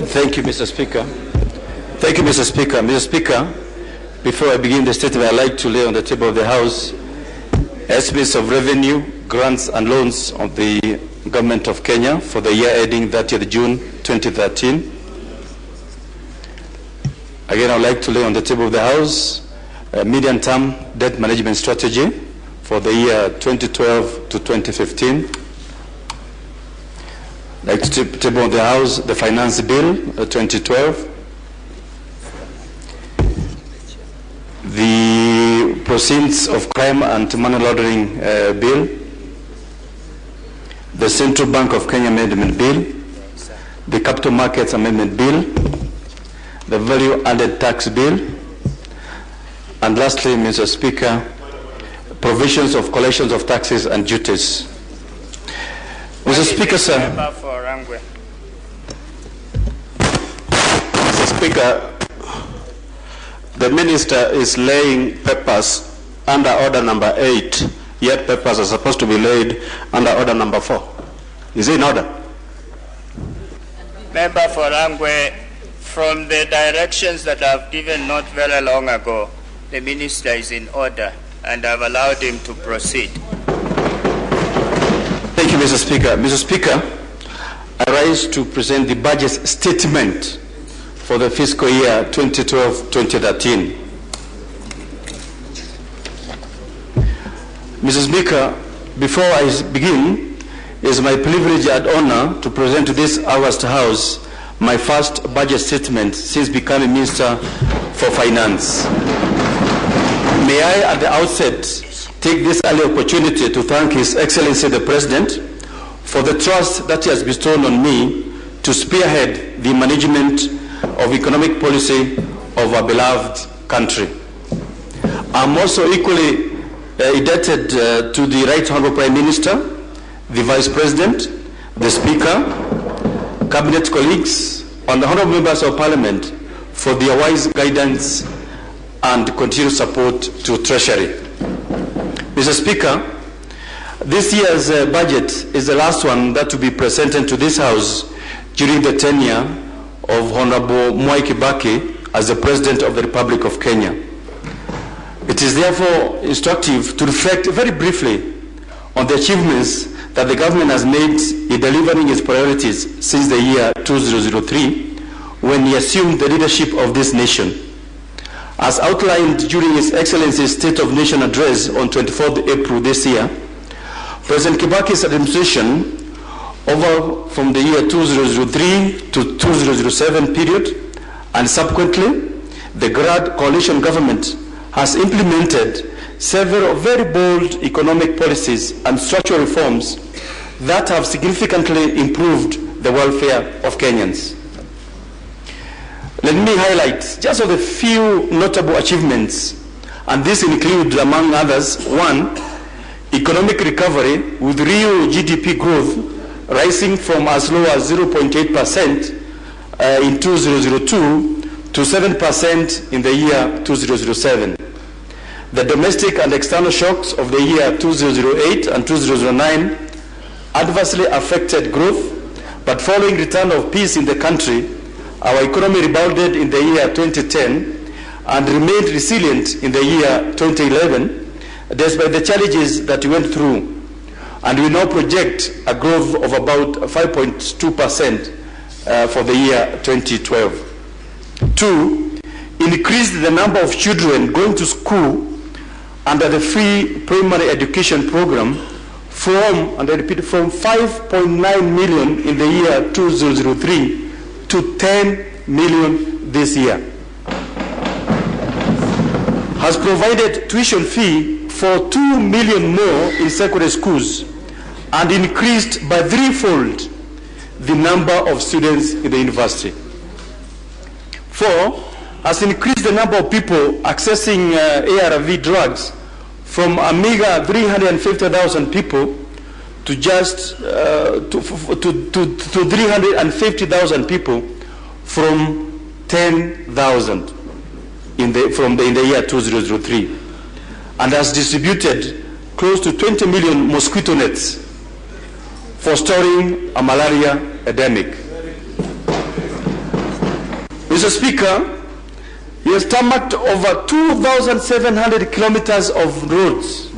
Thank you, Mr. Speaker. Thank you, Mr. Speaker. Mr. Speaker, before I begin the statement, I'd like to lay on the table of the House estimates of revenue, grants and loans of the Government of Kenya for the year ending 30th June 2013. Again, I'd like to lay on the table of the House a medium-term debt management strategy for the year 2012 to 2015. I'd like to table on the House the Finance Bill 2012, the Proceeds of Crime and Money Laundering Bill, the Central Bank of Kenya Amendment Bill, the Capital Markets Amendment Bill, the Value Added Tax Bill, and lastly, Mr. Speaker, provisions of collections of taxes and duties. Mr. Speaker, sir. Mr. Speaker, the Minister is laying papers under order number 8, yet papers are supposed to be laid under order number 4. Is it in order? Member for Rangwe, from the directions that I've given not very long ago, the Minister is in order and I've allowed him to proceed. Thank you, Mr. Speaker. Mr. Speaker, I rise to present the budget statement for the fiscal year 2012-2013. Mr. Speaker, before I begin, it is my privilege and honor to present to this August House my first budget statement since becoming Minister for Finance. May I, at the outset, take this early opportunity to thank His Excellency the President for the trust that he has bestowed on me to spearhead the management of economic policy of our beloved country. I'm also equally indebted to the Right Honourable Prime Minister, the Vice President, the Speaker, Cabinet colleagues, and the Honourable Members of Parliament for their wise guidance and continued support to Treasury. Mr. Speaker, this year's budget is the last one that will be presented to this House during the tenure of Honorable Mwai Kibaki as the President of the Republic of Kenya. It is therefore instructive to reflect very briefly on the achievements that the government has made in delivering its priorities since the year 2003, when he assumed the leadership of this nation. As outlined during His Excellency's State of Nation address on 24th April this year, President Kibaki's administration, over from the year 2003 to 2007 period, and subsequently, the GRAD coalition government has implemented several very bold economic policies and structural reforms that have significantly improved the welfare of Kenyans. Let me highlight just a few notable achievements, and these include, among others, 1, economic recovery with real GDP growth rising from as low as 0.8% in 2002 to 7% in the year 2007. The domestic and external shocks of the year 2008 and 2009 adversely affected growth, but following return of peace in the country, our economy rebounded in the year 2010 and remained resilient in the year 2011, despite the challenges that we went through. And we now project a growth of about 5.2% for the year 2012. 2, increased the number of children going to school under the free primary education program from, and I repeat, from 5.9 million in the year 2003 to 10 million this year. Has provided tuition fee for 2 million more in secondary schools and increased by threefold the number of students in the university. 4, has increased the number of people accessing ARV drugs from a meager 350,000 people to just to 350,000 people from 10,000 in the year 2003, and has distributed close to 20 million mosquito nets, forestalling a malaria epidemic. Mr. Speaker, he has tarmacked over 2,700 kilometers of roads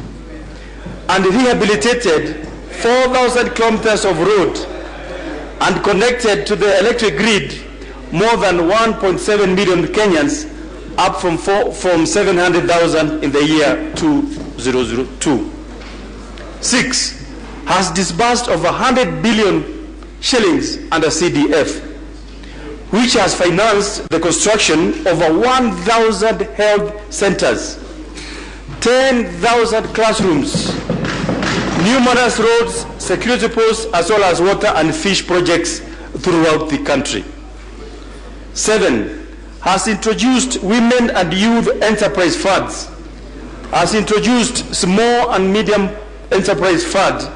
and rehabilitated 4,000 kilometers of road and connected to the electric grid more than 1.7 million Kenyans, up from 700,000 in the year 2002. 6, has disbursed over 100 billion shillings under CDF, which has financed the construction of over 1,000 health centers, 10,000 classrooms, numerous roads, security posts, as well as water and fish projects throughout the country. 7, has introduced women and youth enterprise funds, has introduced small and medium enterprise fund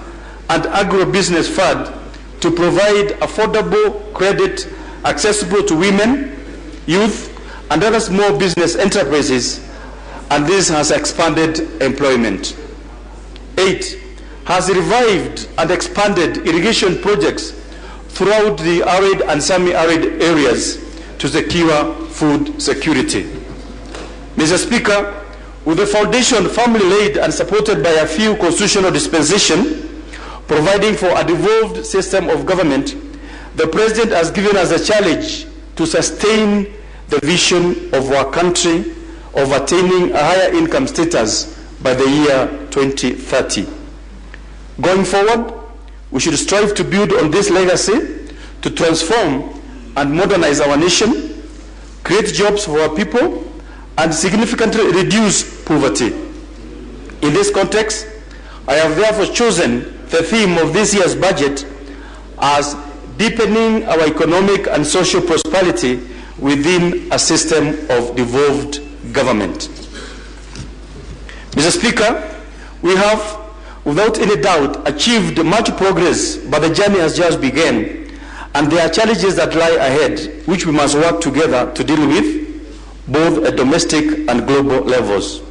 and agro-business fund to provide affordable credit accessible to women, youth, and other small business enterprises, and this has expanded employment. 8, has revived and expanded irrigation projects throughout the arid and semi-arid areas to secure food security. Mr. Speaker, with the foundation firmly laid and supported by a few constitutional dispensations providing for a devolved system of government, the President has given us a challenge to sustain the vision of our country of attaining a higher income status by the year 2030. Going forward, we should strive to build on this legacy to transform and modernize our nation, create jobs for our people, and significantly reduce poverty. In this context, I have therefore chosen the theme of this year's budget as deepening our economic and social prosperity within a system of devolved government. Mr. Speaker, we have, without any doubt, achieved much progress, but the journey has just begun, and there are challenges that lie ahead, which we must work together to deal with, both at domestic and global levels.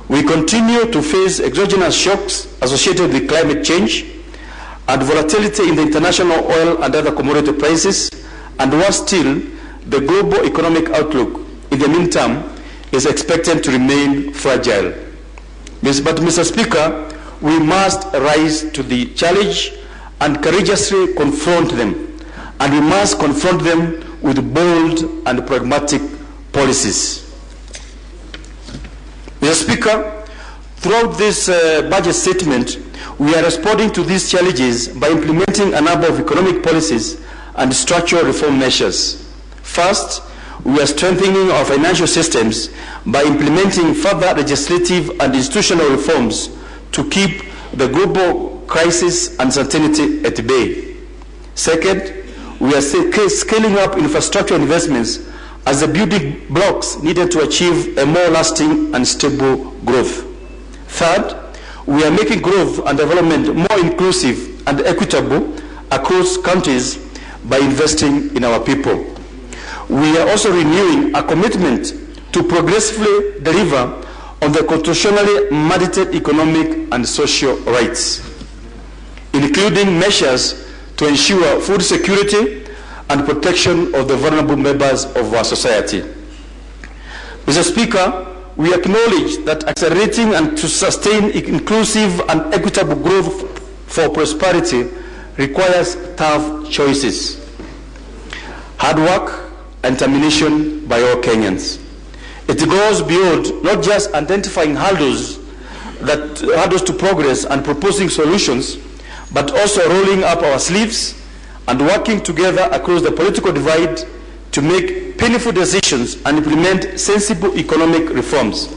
We continue to face exogenous shocks associated with climate change and volatility in the international oil and other commodity prices, and worse still, the global economic outlook in the meantime is expected to remain fragile. But Mr. Speaker, we must rise to the challenge and courageously confront them, and we must confront them with bold and pragmatic policies. Mr. Speaker, throughout this budget statement, we are responding to these challenges by implementing a number of economic policies and structural reform measures. First, we are strengthening our financial systems by implementing further legislative and institutional reforms to keep the global crisis uncertainty at bay. Second, we are scaling up infrastructure investments as the building blocks needed to achieve a more lasting and stable growth. Third, we are making growth and development more inclusive and equitable across countries by investing in our people. We are also renewing a commitment to progressively deliver on the constitutionally mandated economic and social rights, including measures to ensure food security and protection of the vulnerable members of our society. Mr. Speaker, we acknowledge that accelerating and to sustain inclusive and equitable growth for prosperity requires tough choices, hard work, and determination by all Kenyans. It goes beyond not just identifying hurdles to progress and proposing solutions, but also rolling up our sleeves and working together across the political divide to make painful decisions and implement sensible economic reforms.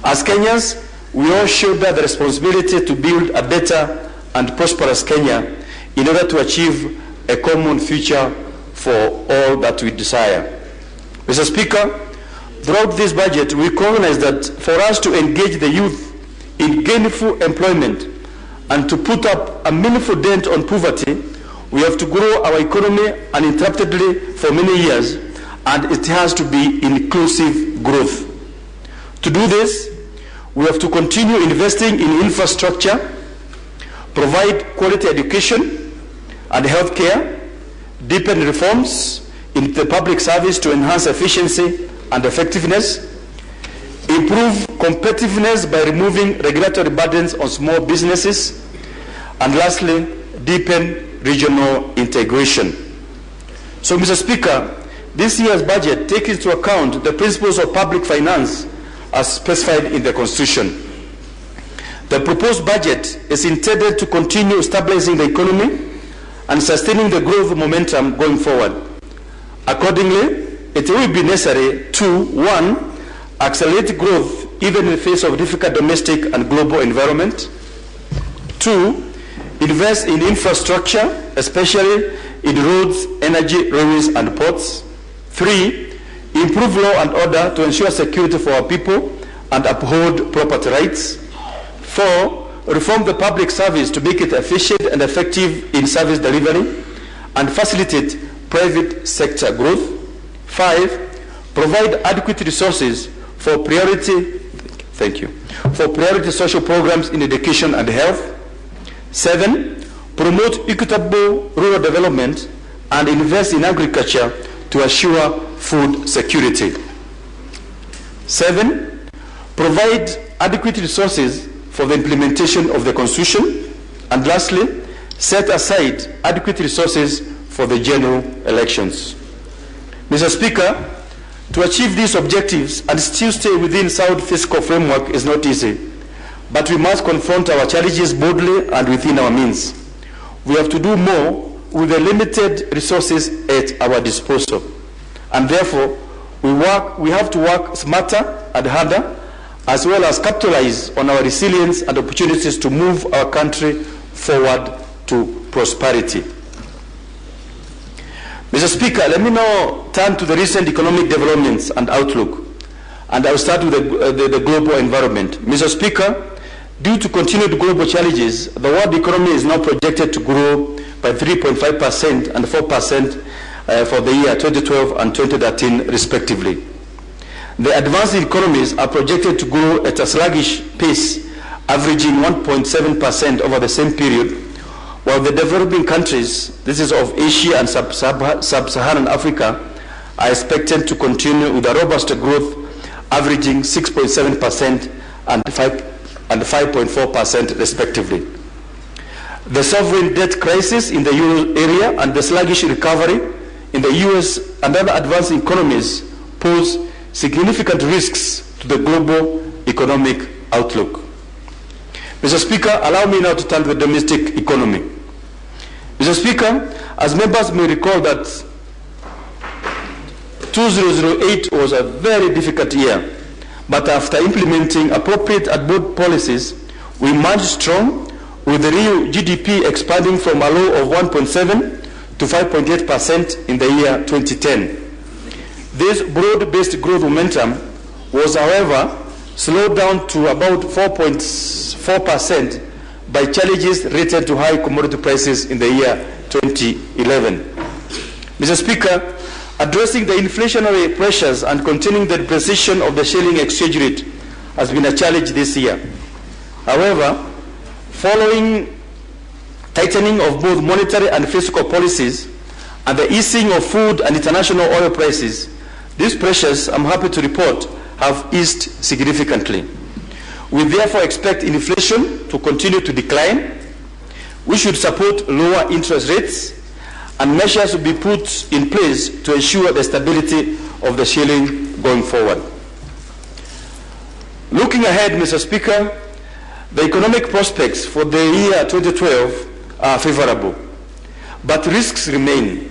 As Kenyans, we all shoulder the responsibility to build a better and prosperous Kenya in order to achieve a common future for all that we desire. Mr. Speaker, throughout this budget, we recognize that for us to engage the youth in gainful employment and to put up a meaningful dent on poverty, we have to grow our economy uninterruptedly for many years, and it has to be inclusive growth. To do this, we have to continue investing in infrastructure, provide quality education and health care, deepen reforms in the public service to enhance efficiency and effectiveness, improve competitiveness by removing regulatory burdens on small businesses, and lastly, deepen regional integration. So, Mr. Speaker, this year's budget takes into account the principles of public finance as specified in the Constitution. The proposed budget is intended to continue stabilizing the economy and sustaining the growth momentum going forward. Accordingly, it will be necessary to, 1, accelerate growth even in the face of difficult domestic and global environment. 2, invest in infrastructure, especially in roads, energy, railways, and ports. 3, improve law and order to ensure security for our people and uphold property rights. 4, reform the public service to make it efficient and effective in service delivery and facilitate private sector growth. 5, provide adequate resources for priority social programs in education and health. 7, promote equitable rural development and invest in agriculture to assure food security. 7, provide adequate resources for the implementation of the Constitution. And lastly, set aside adequate resources for the general elections. Mr. Speaker, to achieve these objectives and still stay within sound fiscal framework is not easy, but we must confront our challenges boldly and within our means. We have to do more with the limited resources at our disposal, and therefore we have to work smarter and harder, as well as capitalize on our resilience and opportunities to move our country forward to prosperity. Mr. Speaker, let me now turn to the recent economic developments and outlook, and I'll start with the global environment. Mr. Speaker, due to continued global challenges, the world economy is now projected to grow by 3.5% and 4% for the year 2012 and 2013 respectively. The advanced economies are projected to grow at a sluggish pace, averaging 1.7% over the same period, while the developing countries, this is of Asia and sub-Saharan Africa, are expected to continue with a robust growth, averaging 6.7% and 5.4% respectively. The sovereign debt crisis in the euro area and the sluggish recovery in the US and other advanced economies pose significant risks to the global economic outlook. Mr. Speaker, allow me now to turn to the domestic economy. Mr. Speaker, as members may recall that 2008 was a very difficult year, but after implementing appropriate and bold policies, we emerged strong, with the real GDP expanding from a low of 1.7 to 5.8% in the year 2010. This broad-based growth momentum was, however, slowed down to about 4.4% by challenges related to high commodity prices in the year 2011. Mr. Speaker, addressing the inflationary pressures and containing the depreciation of the shilling exchange rate has been a challenge this year. However, following tightening of both monetary and fiscal policies and the easing of food and international oil prices, these pressures, I'm happy to report, have eased significantly. We therefore expect inflation to continue to decline. We should support lower interest rates, and measures will be put in place to ensure the stability of the shilling going forward. Looking ahead, Mr. Speaker, the economic prospects for the year 2012 are favorable, but risks remain.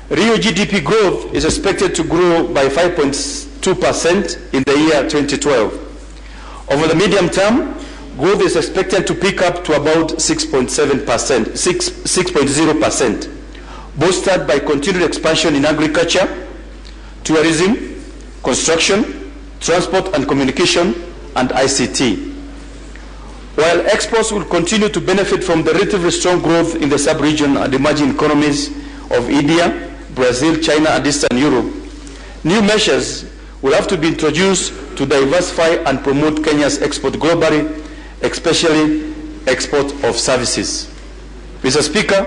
Real GDP growth is expected to grow by 5.2% in the year 2012. Over the medium term, growth is expected to pick up to about 6.0%, bolstered by continued expansion in agriculture, tourism, construction, transport and communication, and ICT. While exports will continue to benefit from the relatively strong growth in the sub-region and emerging economies of India, Brazil, China, and Eastern Europe, new measures will have to be introduced to diversify and promote Kenya's export globally, especially export of services. Mr. Speaker,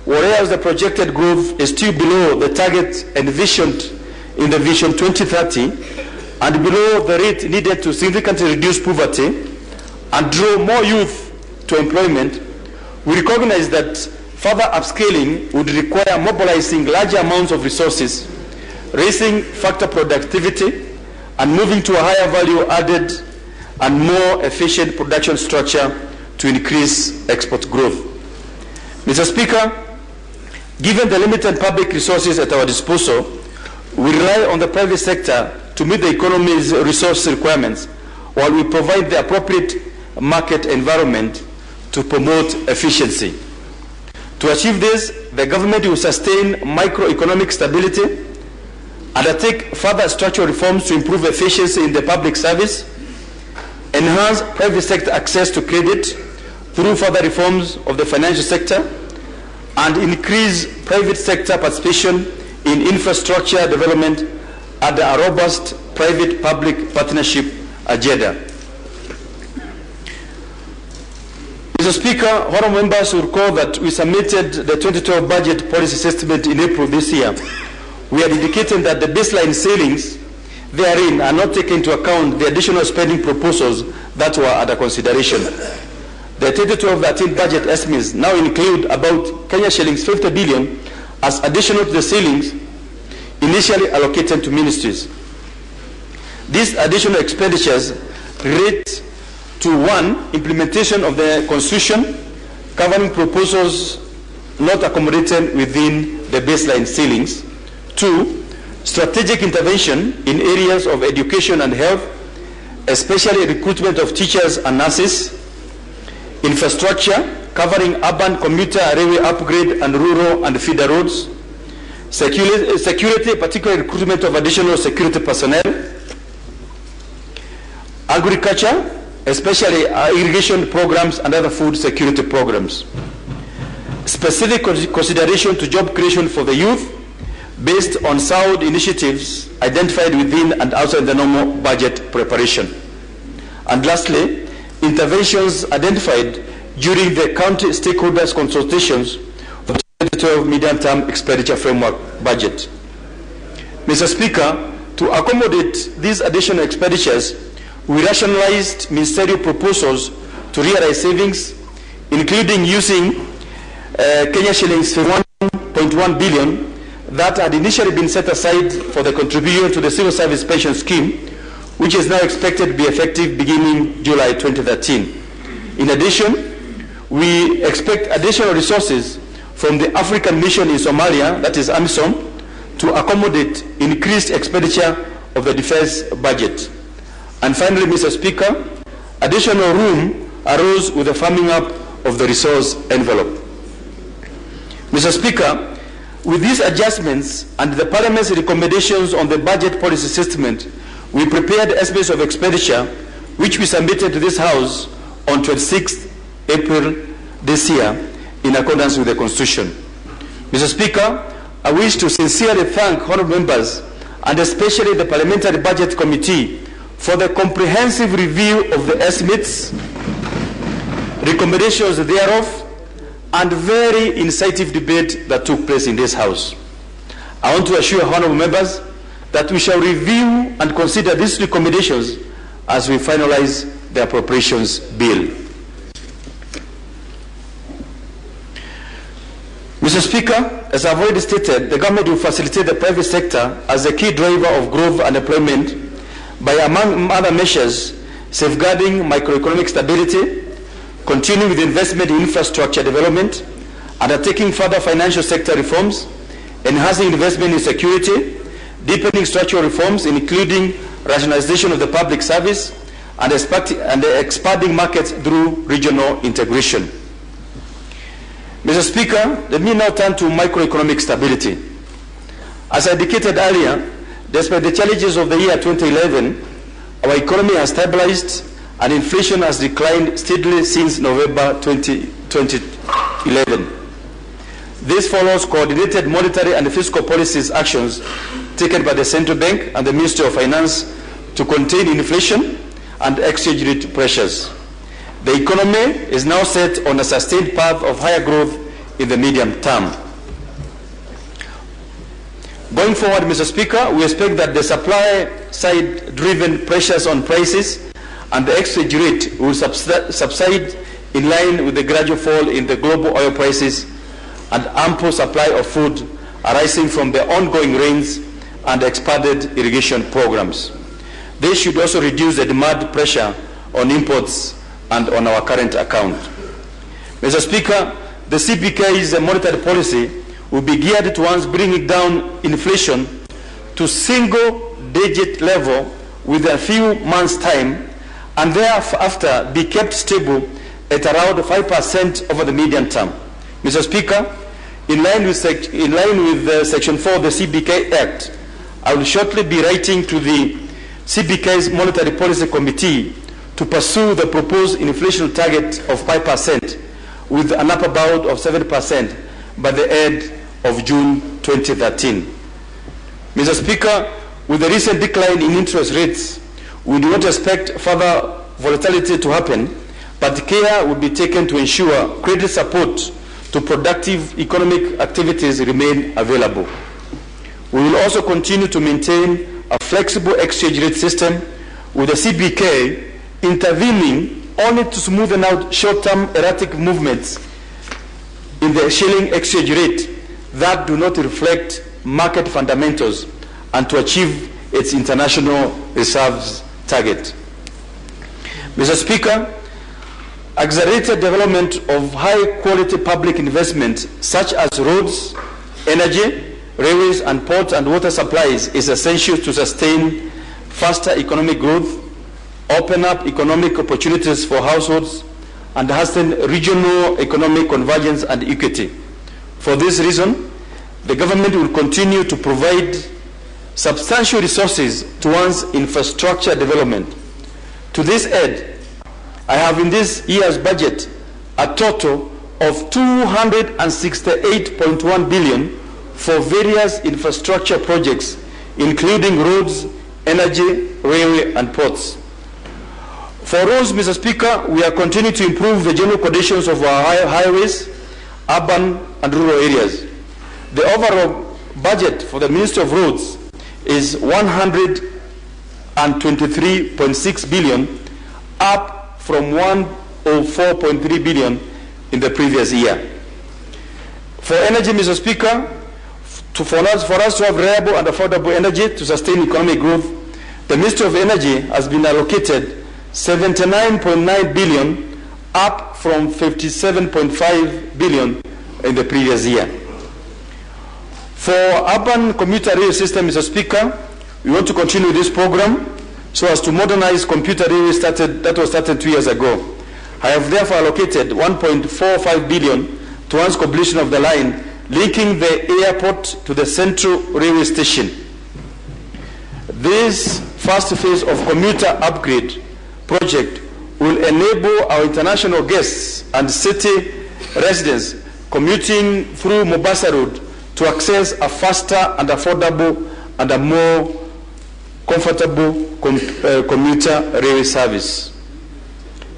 whereas the projected growth is still below the target envisioned in the Vision 2030 and below the rate needed to significantly reduce poverty and draw more youth to employment, we recognize that further upscaling would require mobilizing larger amounts of resources, raising factor productivity, and moving to a higher value added and more efficient production structure to increase export growth. Mr. Speaker, given the limited public resources at our disposal, we rely on the private sector to meet the economy's resource requirements while we provide the appropriate market environment to promote efficiency. To achieve this, the government will sustain microeconomic stability, undertake further structural reforms to improve efficiency in the public service, enhance private sector access to credit through further reforms of the financial sector, and increase private sector participation in infrastructure development under a robust private-public partnership agenda. Mr. Speaker, honourable members will recall that we submitted the 2012 budget policy statement in April this year. We are indicating that the baseline ceilings therein are not taking into account the additional spending proposals that were under consideration. The 2012-13 budget estimates now include about Kenya shillings 50 billion as additional to the ceilings initially allocated to ministries. These additional expenditures relate to 1, implementation of the Constitution governing proposals not accommodated within the baseline ceilings. 2, strategic intervention in areas of education and health, especially recruitment of teachers and nurses. Infrastructure covering urban commuter railway upgrade and rural and feeder roads. Security, particularly recruitment of additional security personnel. Agriculture, especially irrigation programs and other food security programs. Specific consideration to job creation for the youth based on sound initiatives identified within and outside the normal budget preparation. And lastly, interventions identified during the county stakeholders consultations for the 2012 medium-term expenditure framework budget. Mr. Speaker, to accommodate these additional expenditures, we rationalized ministerial proposals to realize savings, including using Kenya shillings 1.1 billion that had initially been set aside for the contribution to the civil service pension scheme, which is now expected to be effective beginning July 2013. In addition, we expect additional resources from the African Mission in Somalia, that is AMISOM, to accommodate increased expenditure of the defense budget. And finally, Mr. Speaker, additional room arose with the firming up of the resource envelope. Mr. Speaker, with these adjustments and the Parliament's recommendations on the budget policy statement, we prepared estimates of expenditure, which we submitted to this House on 26th April this year, in accordance with the Constitution. Mr. Speaker, I wish to sincerely thank honourable members and especially the Parliamentary Budget Committee for the comprehensive review of the estimates, recommendations thereof, and very incisive debate that took place in this House. I want to assure honourable members that we shall review and consider these recommendations as we finalize the appropriations bill. Mr. Speaker, as I've already stated, the government will facilitate the private sector as a key driver of growth and employment by, among other measures, safeguarding macroeconomic stability, continuing with investment in infrastructure development, undertaking further financial sector reforms, enhancing investment in security, deepening structural reforms, including rationalization of the public service, and expanding markets through regional integration. Mr. Speaker, let me now turn to macroeconomic stability. As I indicated earlier, despite the challenges of the year 2011, our economy has stabilized and inflation has declined steadily since November 2011. This follows coordinated monetary and fiscal policies actions taken by the Central Bank and the Ministry of Finance to contain inflation and exchange rate pressures. The economy is now set on a sustained path of higher growth in the medium term. Going forward, Mr. Speaker, we expect that the supply side driven pressures on prices and the exchange rate will subside in line with the gradual fall in the global oil prices and ample supply of food arising from the ongoing rains and expanded irrigation programs. This should also reduce the demand pressure on imports and on our current account. Mr. Speaker, the CBK's monetary policy will be geared towards bringing down inflation to single-digit level within a few months' time, and thereafter be kept stable at around 5% over the medium term. Mr. Speaker, in line with Section 4 of the CBK Act, I will shortly be writing to the CBK's Monetary Policy Committee to pursue the proposed inflation target of 5% with an upper bound of 7% by the end of June 2013. Mr. Speaker, with the recent decline in interest rates, we do not expect further volatility to happen, but care will be taken to ensure credit support to productive economic activities remain available. We will also continue to maintain a flexible exchange rate system, with the CBK intervening only to smoothen out short-term erratic movements in the shilling exchange rate that do not reflect market fundamentals and to achieve its international reserves target. Mr. Speaker, accelerated development of high-quality public investment such as roads, energy, railways, and port and water supplies is essential to sustain faster economic growth, open up economic opportunities for households, and hasten regional economic convergence and equity. For this reason, the government will continue to provide substantial resources towards infrastructure development. To this end, I have in this year's budget a total of 268.1 billion for various infrastructure projects, including roads, energy, railway, and ports. For roads, Mr. Speaker, we are continuing to improve the general conditions of our highways, urban and rural areas. The overall budget for the Ministry of Roads is 123.6 billion, up from 104.3 billion in the previous year. For energy, Mr. Speaker, for us to have reliable and affordable energy to sustain economic growth, the Ministry of Energy has been allocated 79.9 billion, up from 57.5 billion in the previous year. For urban commuter rail system, Mr. Speaker, we want to continue this program so as to modernize commuter rail that was started 2 years ago. I have therefore allocated 1.45 billion towards completion of the line linking the airport to the central railway station. This first phase of commuter upgrade project will enable our international guests and city residents commuting through Mombasa Road to access a faster and affordable and a more comfortable commuter railway service.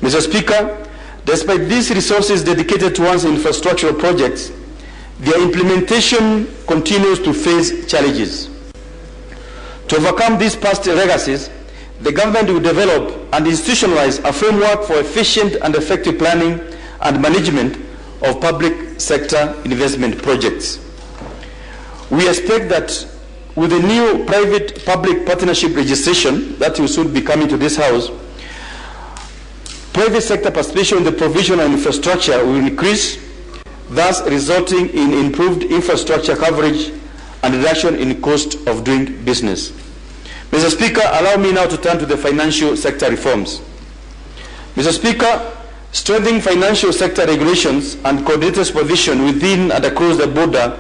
Mr. Speaker, despite these resources dedicated towards infrastructural projects, their implementation continues to face challenges. To overcome these past legacies, the government will develop and institutionalize a framework for efficient and effective planning and management of public sector investment projects. We expect that with the new private-public partnership registration that will soon be coming to this House, private sector participation in the provision of infrastructure will increase, thus resulting in improved infrastructure coverage and reduction in cost of doing business. Mr. Speaker, allow me now to turn to the financial sector reforms. Mr. Speaker, strengthening financial sector regulations and coordinated supervision within and across the border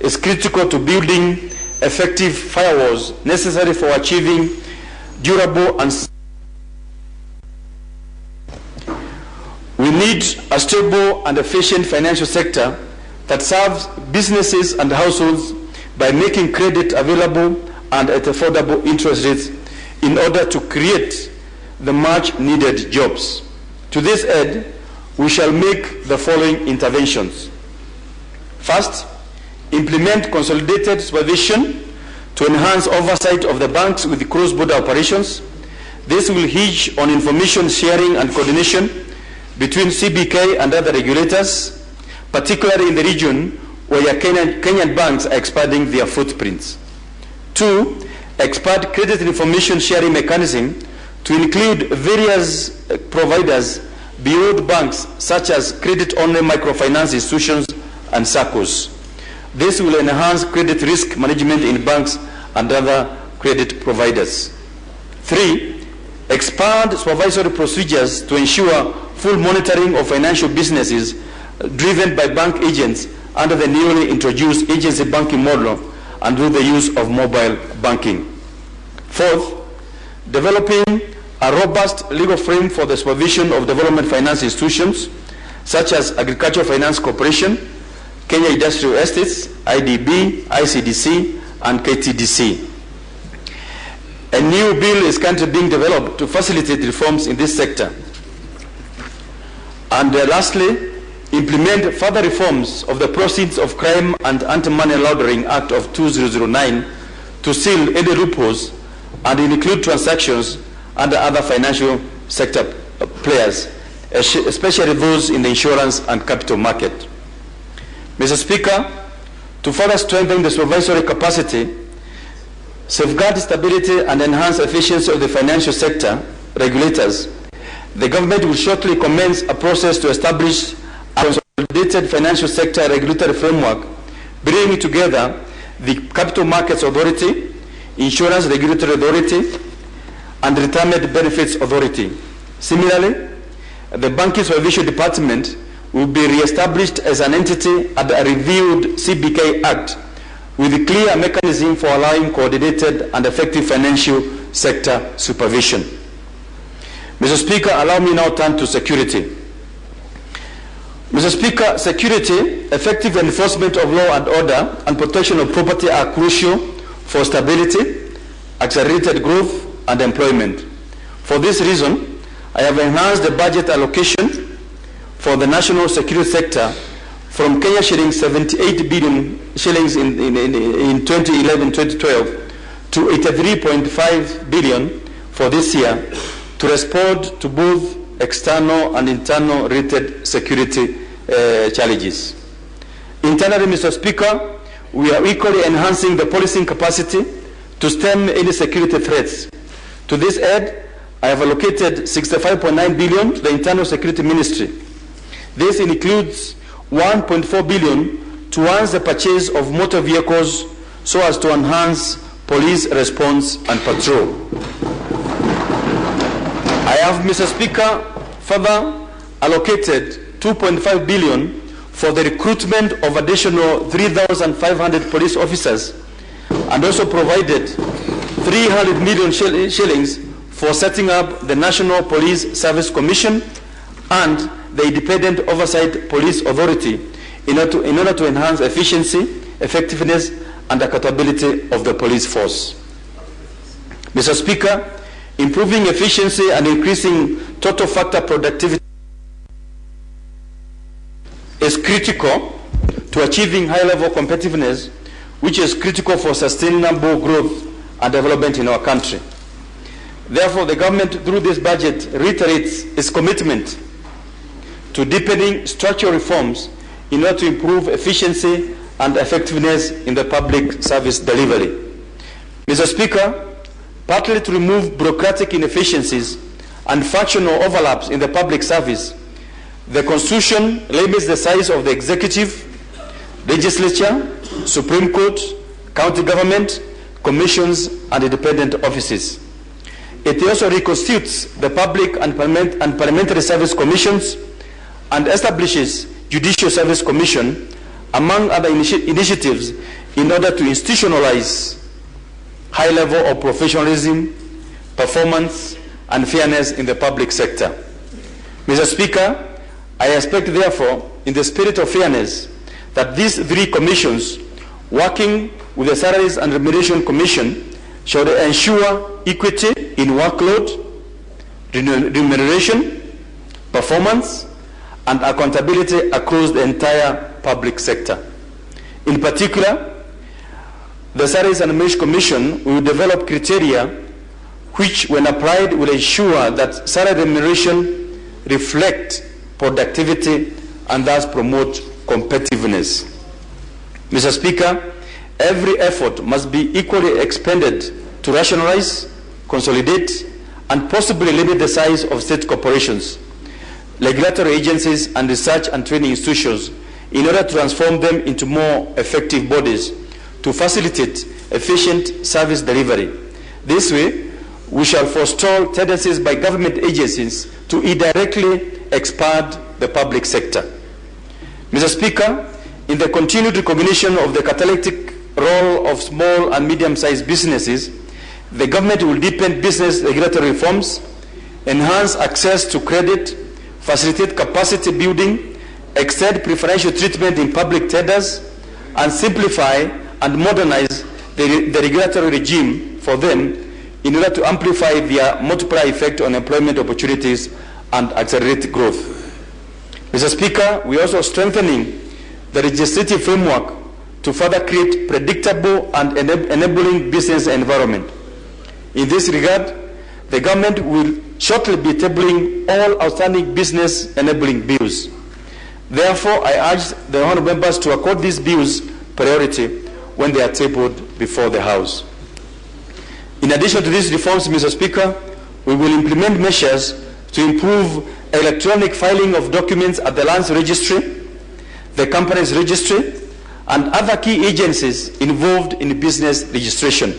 is critical to building effective firewalls necessary for achieving durable and we need a stable and efficient financial sector that serves businesses and households by making credit available and at affordable interest rates in order to create the much needed jobs. To this end, we shall make the following interventions. First, implement consolidated supervision to enhance oversight of the banks with cross-border operations. This will hinge on information sharing and coordination between CBK and other regulators, particularly in the region where Kenyan banks are expanding their footprints. Two, expand credit information sharing mechanism to include various providers beyond banks, such as credit-only microfinance institutions and SACCOs. This will enhance credit risk management in banks and other credit providers. Three, expand supervisory procedures to ensure full monitoring of financial businesses driven by bank agents under the newly introduced agency banking model and through the use of mobile banking. Fourth, developing a robust legal frame for the supervision of development finance institutions such as Agricultural Finance Corporation, Kenya Industrial Estates, IDB, ICDC, and KTDC. A new bill is currently being developed to facilitate reforms in this sector. And lastly, implement further reforms of the Proceeds of Crime and Anti-Money Laundering Act of 2009 to seal any loopholes and include transactions under other financial sector players, especially those in the insurance and capital market. Mr. Speaker, to further strengthen the supervisory capacity, safeguard stability and enhance efficiency of the financial sector regulators, the government will shortly commence a process to establish a consolidated financial sector regulatory framework, bringing together the Capital Markets Authority, Insurance Regulatory Authority, and Retirement Benefits Authority. Similarly, the Banking Supervision Department will be re-established as an entity under a reviewed CBK Act with a clear mechanism for allowing coordinated and effective financial sector supervision. Mr. Speaker, allow me now to turn to security. Mr. Speaker, security, effective enforcement of law and order, and protection of property are crucial for stability, accelerated growth, and employment. For this reason, I have enhanced the budget allocation for the national security sector from Kenya shillings 78 billion shillings in 2011-2012 to 83.5 billion for this year to respond to both external and internal related security challenges. Internally, Mr. Speaker, we are equally enhancing the policing capacity to stem any security threats. To this end, I have allocated 65.9 billion to the Internal Security Ministry. This includes 1.4 billion towards the purchase of motor vehicles so as to enhance police response and patrol. I have, Mr. Speaker, further allocated 2.5 billion for the recruitment of additional 3,500 police officers and also provided 300 million shillings for setting up the National Police Service Commission and the Independent Oversight Police Authority in order to enhance efficiency, effectiveness, and accountability of the police force. Mr. Speaker, improving efficiency and increasing total factor productivity is critical to achieving high-level competitiveness, which is critical for sustainable growth and development in our country. Therefore, the government, through this budget, reiterates its commitment to deepening structural reforms in order to improve efficiency and effectiveness in the public service delivery. Mr. Speaker, partly to remove bureaucratic inefficiencies and functional overlaps in the public service, the Constitution limits the size of the executive, legislature, Supreme Court, county government, commissions, and independent offices. It also reconstitutes the public and parliamentary service commissions and establishes Judicial Service Commission, among other initiatives, in order to institutionalize high level of professionalism, performance, and fairness in the public sector. Mr. Speaker, I expect, therefore, in the spirit of fairness, that these three commissions, working with the Salaries and Remuneration Commission, shall ensure equity in workload, remuneration, performance, and accountability across the entire public sector. In particular, the Salaries and Wage Commission will develop criteria which, when applied, will ensure that salary remuneration reflect productivity and thus promote competitiveness. Mr. Speaker, every effort must be equally expended to rationalize, consolidate, and possibly limit the size of state corporations, regulatory agencies, and research and training institutions in order to transform them into more effective bodies to facilitate efficient service delivery. This way, we shall forestall tendencies by government agencies to indirectly expand the public sector. Mr. Speaker, in the continued recognition of the catalytic role of small and medium-sized businesses, the government will deepen business regulatory reforms, enhance access to credit, facilitate capacity building, extend preferential treatment in public tenders, and simplify and modernize the regulatory regime for them in order to amplify their multiplier effect on employment opportunities and accelerate growth. Mr. Speaker, we are also strengthening the legislative framework to further create predictable and enabling business environment. In this regard, the government will shortly be tabling all outstanding business enabling bills. Therefore, I urge the honourable members to accord these bills priority when they are tabled before the House. In addition to these reforms, Mr. Speaker, we will implement measures to improve electronic filing of documents at the Lands Registry, the Companies Registry, and other key agencies involved in business registration.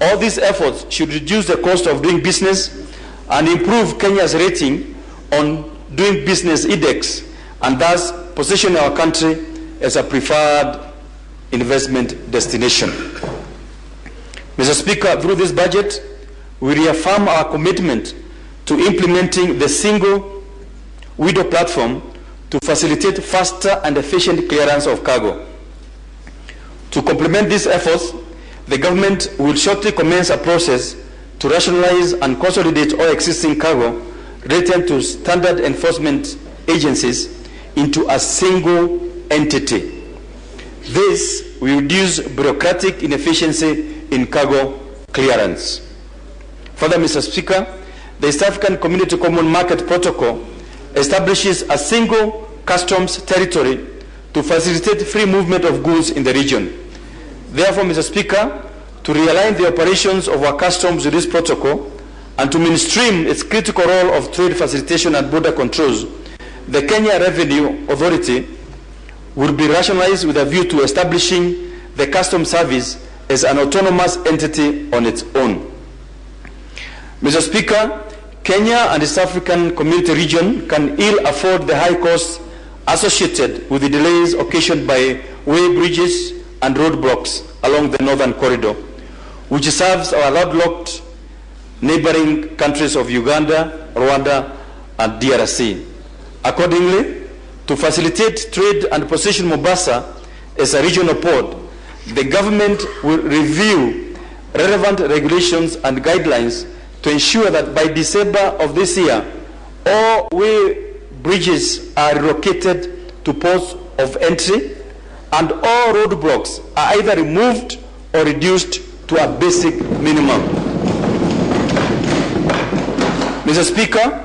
All these efforts should reduce the cost of doing business and improve Kenya's rating on doing business index, and thus position our country as a preferred investment destination. Mr. Speaker, through this budget, we reaffirm our commitment to implementing the single window platform to facilitate faster and efficient clearance of cargo. To complement these efforts, the government will shortly commence a process to rationalize and consolidate all existing cargo related to standard enforcement agencies into a single entity. This will reduce bureaucratic inefficiency in cargo clearance. Further, Mr. Speaker, the East African Community Common Market Protocol establishes a single customs territory to facilitate free movement of goods in the region. Therefore, Mr. Speaker, to realign the operations of our customs with this protocol and to mainstream its critical role of trade facilitation and border controls, the Kenya Revenue Authority will be rationalized with a view to establishing the customs service as an autonomous entity on its own. Mr. Speaker, Kenya and the East African Community region can ill afford the high costs associated with the delays occasioned by way bridges and roadblocks along the northern corridor, which serves our landlocked neighboring countries of Uganda, Rwanda, and DRC. Accordingly, to facilitate trade and position Mombasa as a regional port, the government will review relevant regulations and guidelines to ensure that by December of this year, all way bridges are relocated to ports of entry and all roadblocks are either removed or reduced to a basic minimum. Mr. Speaker,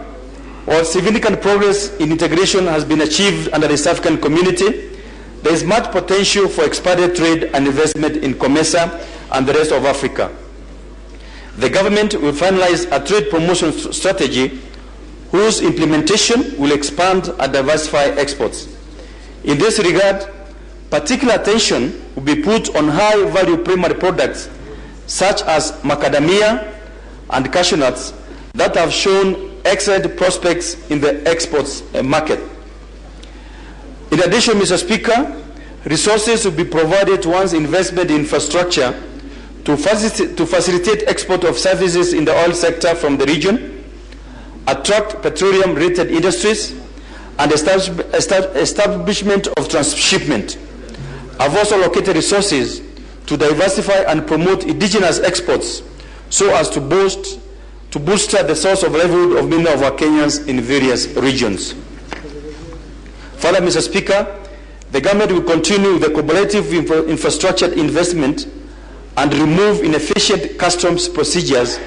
while significant progress in integration has been achieved under the East African Community, there is much potential for expanded trade and investment in COMESA and the rest of Africa. The government will finalize a trade promotion strategy whose implementation will expand and diversify exports. In this regard, particular attention will be put on high-value primary products such as macadamia and cashew nuts that have shown excellent prospects in the exports market. In addition, Mr. Speaker, resources will be provided towards investment in infrastructure to facilitate export of services in the oil sector from the region, attract petroleum-related industries, and establishment of transshipment. I've also allocated resources to diversify and promote indigenous exports so as to bolster the source of livelihood of many of our Kenyans in various regions. Further, Mr. Speaker, The government will continue the collaborative infrastructure investment and remove inefficient customs procedures,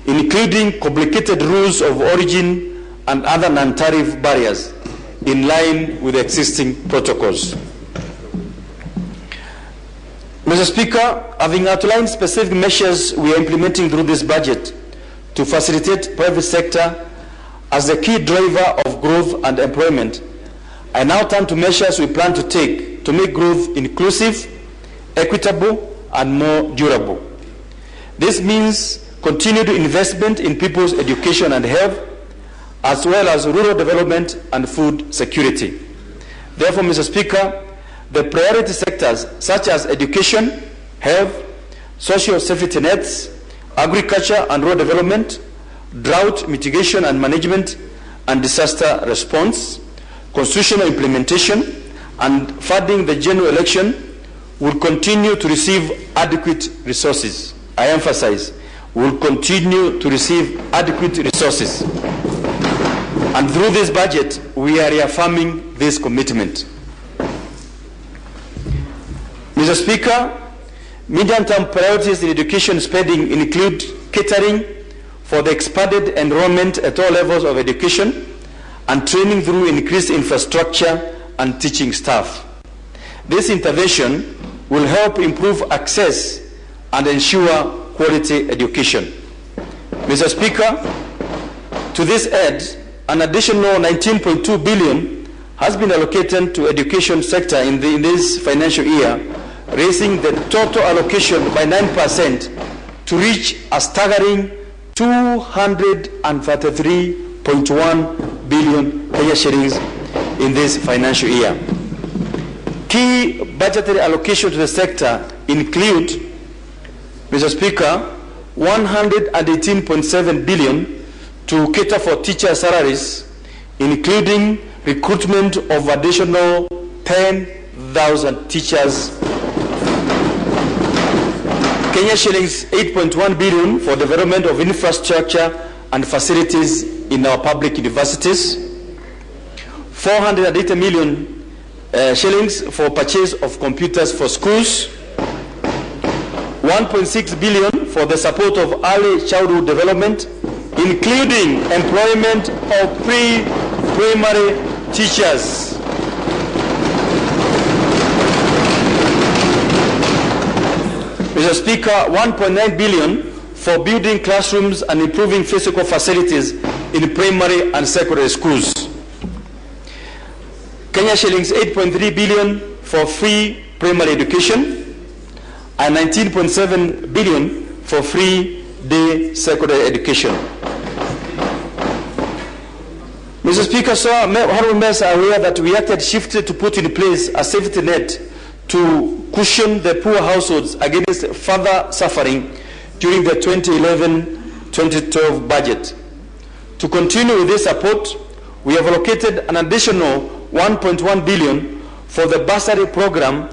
including complicated rules of origin and other non-tariff barriers, in line with existing protocols. Mr. Speaker, having outlined specific measures we are implementing through this budget to facilitate private sector as the key driver of growth and employment, I now turn to measures we plan to take to make growth inclusive, equitable, and more durable. This means continued investment in people's education and health, as well as rural development and food security. Therefore, Mr. Speaker, the priority sectors such as education, health, social safety nets, agriculture and rural development, drought mitigation and management, and disaster response, constitutional implementation, and funding the general election will continue to receive adequate resources. I emphasize, will continue to receive adequate resources. And through this budget, we are reaffirming this commitment. Mr. Speaker, medium-term priorities in education spending include catering for the expanded enrollment at all levels of education and training through increased infrastructure and teaching staff. This intervention will help improve access and ensure quality education. Mr. Speaker, to this end, an additional 19.2 billion has been allocated to education sector in this financial year, raising the total allocation by 9% to reach a staggering 233.1 billion Kenya shillings in this financial year. Key budgetary allocation to the sector include, Mr. Speaker, 118.7 billion to cater for teacher salaries, including recruitment of additional 10,000 teachers. Kenya shillings 8.1 billion for development of infrastructure and facilities in our public universities. 480 million shillings for purchase of computers for schools. 1.6 billion for the support of early childhood development, including employment of pre-primary teachers. Mr. Speaker, 1.9 billion for building classrooms and improving physical facilities in primary and secondary schools. Kenya shillings 8.3 billion for free primary education and 19.7 billion for free day secondary education. Mr. Speaker, sir, honorable members are aware that we acted swiftly to put in place a safety net to cushion the poor households against further suffering during the 2011-2012 budget. To continue with this support, we have allocated an additional 1.1 billion for the bursary program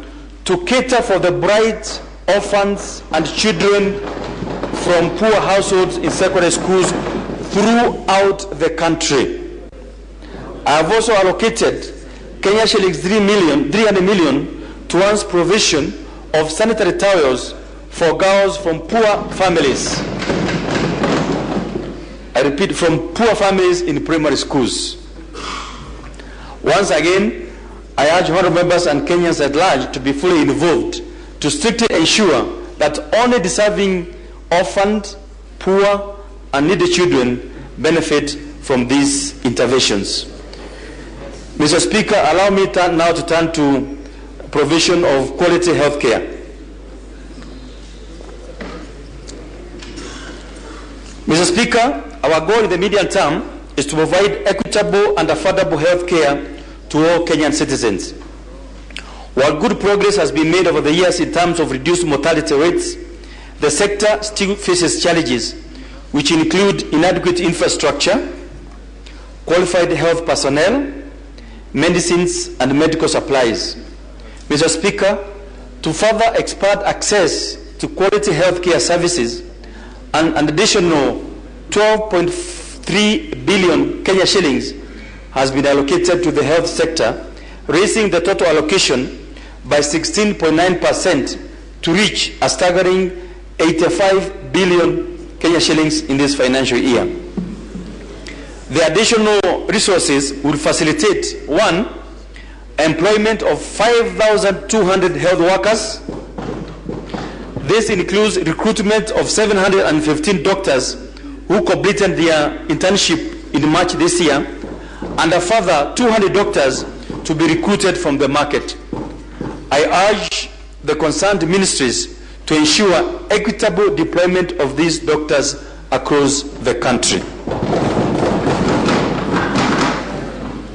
to cater for the bright orphans and children from poor households in secondary schools throughout the country. I have also allocated Kenya shillings 300 million towards provision of sanitary towels for girls from poor families. I repeat, from poor families in primary schools. Once again, I urge honorable members and Kenyans at large to be fully involved to strictly ensure that only deserving orphaned, poor, and needy children benefit from these interventions. Mr. Speaker, allow me now to turn to provision of quality health care. Mr. Speaker, our goal in the medium term is to provide equitable and affordable health care to all Kenyan citizens. While good progress has been made over the years in terms of reduced mortality rates, the sector still faces challenges which include inadequate infrastructure, qualified health personnel, medicines, and medical supplies. Mr. Speaker, to further expand access to quality healthcare services, an additional 12.3 billion Kenya shillings has been allocated to the health sector, raising the total allocation by 16.9% to reach a staggering 85 billion Kenya shillings in this financial year. The additional resources will facilitate, one, employment of 5,200 health workers. This includes recruitment of 715 doctors who completed their internship in March this year, and a further 200 doctors to be recruited from the market. I urge the concerned ministries to ensure equitable deployment of these doctors across the country.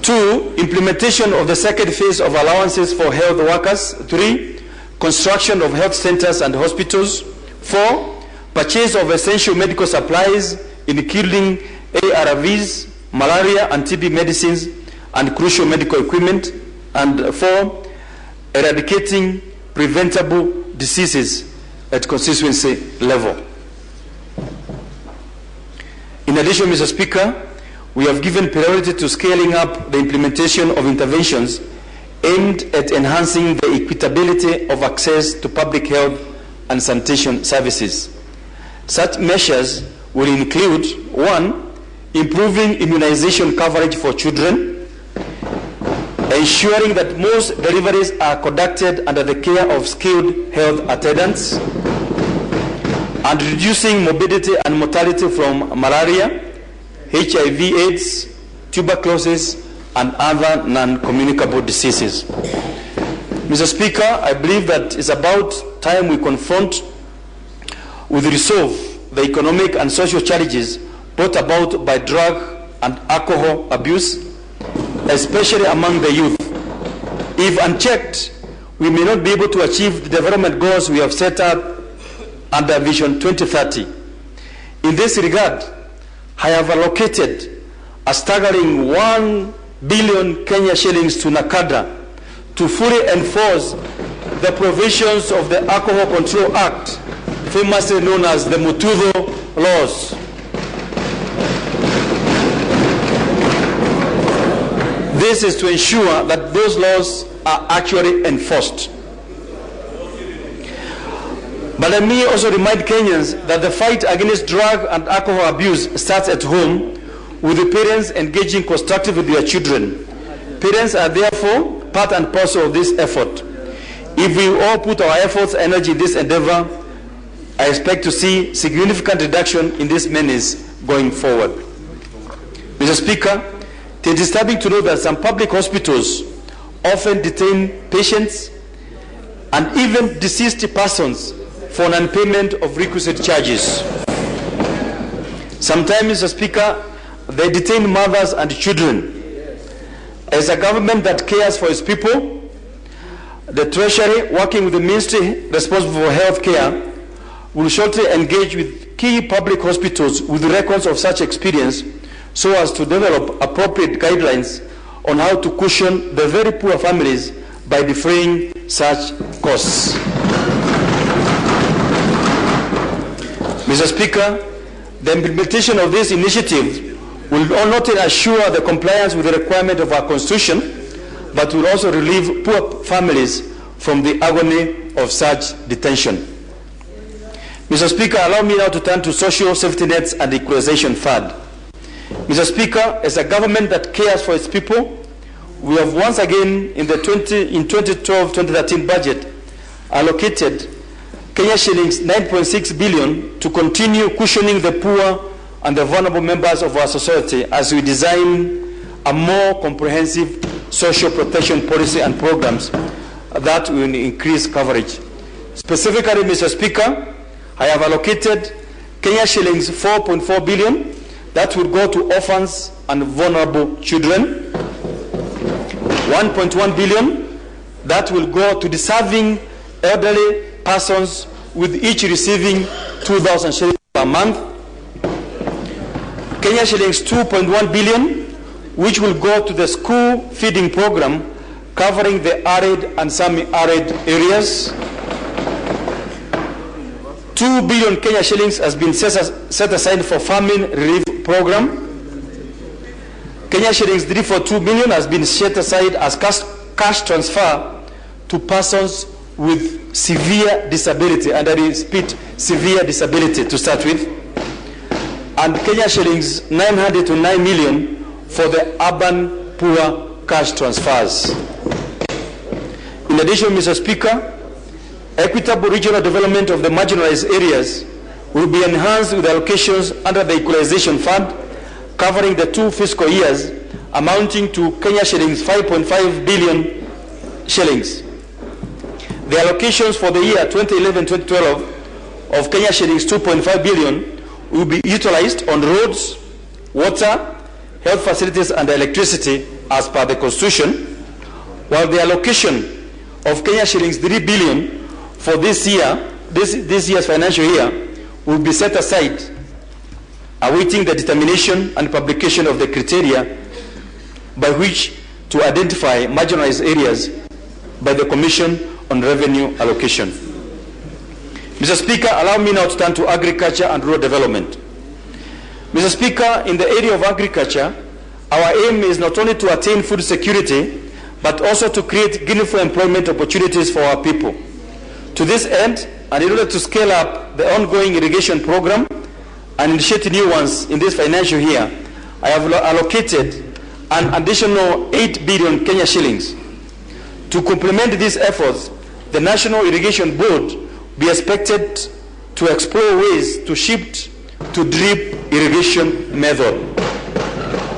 2, implementation of the second phase of allowances for health workers. 3, construction of health centers and hospitals. 4, purchase of essential medical supplies, including ARVs, malaria and TB medicines, and crucial medical equipment. And 4, eradicating preventable diseases at constituency level. In addition, Mr. Speaker, we have given priority to scaling up the implementation of interventions aimed at enhancing the equitability of access to public health and sanitation services. Such measures will include, 1, improving immunization coverage for children, ensuring that most deliveries are conducted under the care of skilled health attendants, and reducing morbidity and mortality from malaria, HIV/AIDS, tuberculosis, and other non-communicable diseases. Mr. Speaker, I believe that it's about time we confront with resolve the economic and social challenges brought about by drug and alcohol abuse, especially among the youth. If unchecked, we may not be able to achieve the development goals we have set up under Vision 2030. In this regard, I have allocated a staggering 1 billion Kenya shillings to NACADA to fully enforce the provisions of the Alcohol Control Act, famously known as the Mutuzo laws. This is to ensure that those laws are actually enforced. But let me also remind Kenyans that the fight against drug and alcohol abuse starts at home, with the parents engaging constructively with their children. Parents are therefore part and parcel of this effort. If we all put our efforts and energy in this endeavor, I expect to see significant reduction in this menace going forward. Mr. Speaker, it is disturbing to know that some public hospitals often detain patients and even deceased persons for non-payment of requisite charges. Sometimes, Mr. Speaker, they detain mothers and children. As a government that cares for its people, the Treasury, working with the ministry responsible for health care, will shortly engage with key public hospitals with records of such experience so as to develop appropriate guidelines on how to cushion the very poor families by defraying such costs. Mr. Speaker, the implementation of this initiative will not only assure the compliance with the requirement of our Constitution, but will also relieve poor families from the agony of such detention. Mr. Speaker, allow me now to turn to social safety nets and equalization fund. Mr. Speaker, as a government that cares for its people, we have once again in the 2012-2013 budget allocated Kenya shillings 9.6 billion to continue cushioning the poor and the vulnerable members of our society as we design a more comprehensive social protection policy and programs that will increase coverage. Specifically, Mr. Speaker, I have allocated Kenya shillings 4.4 billion that will go to orphans and vulnerable children, 1.1 billion that will go to deserving elderly persons, with each receiving 2,000 shillings per month. Kenya shillings 2.1 billion, which will go to the school feeding program covering the arid and semi-arid areas. 2 billion Kenya shillings has been set aside for famine relief program. Kenya shillings 342 million has been set aside as cash transfer to persons with severe disability, and I repeat, severe disability to start with, and Kenya shillings 900 to 9 million for the urban poor cash transfers. In addition, Mr. Speaker, equitable regional development of the marginalized areas will be enhanced with allocations under the Equalization Fund covering the 2 fiscal years amounting to Kenya shillings 5.5 billion shillings. The allocations for the year 2011-2012 of Kenya shillings 2.5 billion will be utilized on roads, water, health facilities and electricity as per the Constitution, while the allocation of Kenya shillings 3 billion for this year's financial year will be set aside, awaiting the determination and publication of the criteria by which to identify marginalized areas by the Commission on Revenue Allocation. Mr. Speaker, allow me now to turn to agriculture and rural development. Mr. Speaker, in the area of agriculture, our aim is not only to attain food security, but also to create gainful employment opportunities for our people. To this end, and in order to scale up the ongoing irrigation program and initiate new ones in this financial year, I have allocated an additional 8 billion Kenya shillings. To complement these efforts, the National Irrigation Board will be expected to explore ways to shift to drip irrigation method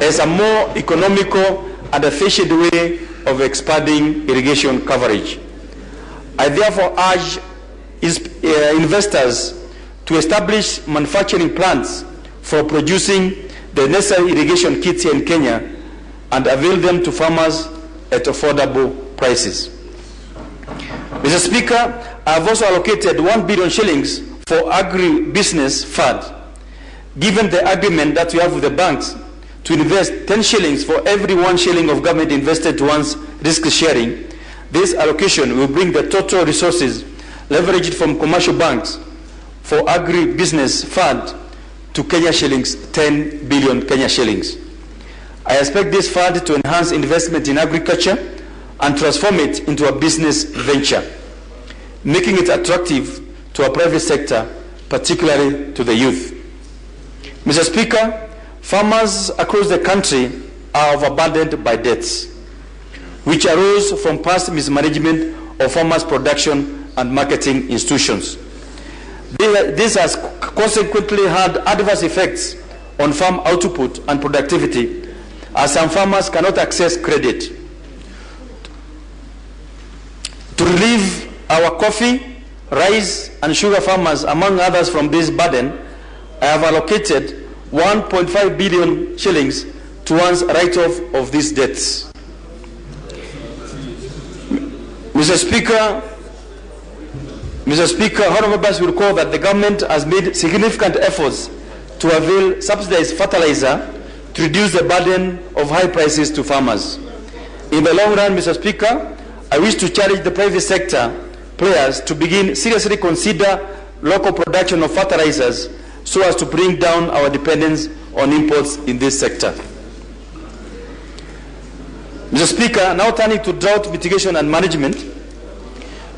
as a more economical and efficient way of expanding irrigation coverage. I therefore urge investors to establish manufacturing plants for producing the necessary irrigation kits here in Kenya and avail them to farmers at affordable prices. Mr. Speaker, I have also allocated 1 billion shillings for agri-business fund. Given the agreement that we have with the banks to invest 10 shillings for every 1 shilling of government invested towards risk sharing, this allocation will bring the total resources leveraged from commercial banks for agri-business fund to Kenya shillings 10 billion Kenya shillings. I expect this fund to enhance investment in agriculture and transform it into a business venture, making it attractive to our private sector, particularly to the youth. Mr. Speaker, farmers across the country are overburdened by debts, which arose from past mismanagement of farmers' production and marketing institutions. This has consequently had adverse effects on farm output and productivity, as some farmers cannot access credit. To relieve our coffee, rice, and sugar farmers, among others, from this burden, I have allocated 1.5 billion shillings towards write-off of these debts. Mr. Speaker, honorable members will recall that the government has made significant efforts to avail subsidized fertilizer to reduce the burden of high prices to farmers. In the long run, Mr. Speaker, I wish to challenge the private sector players to begin seriously consider local production of fertilizers so as to bring down our dependence on imports in this sector. Mr. Speaker, now turning to drought mitigation and management.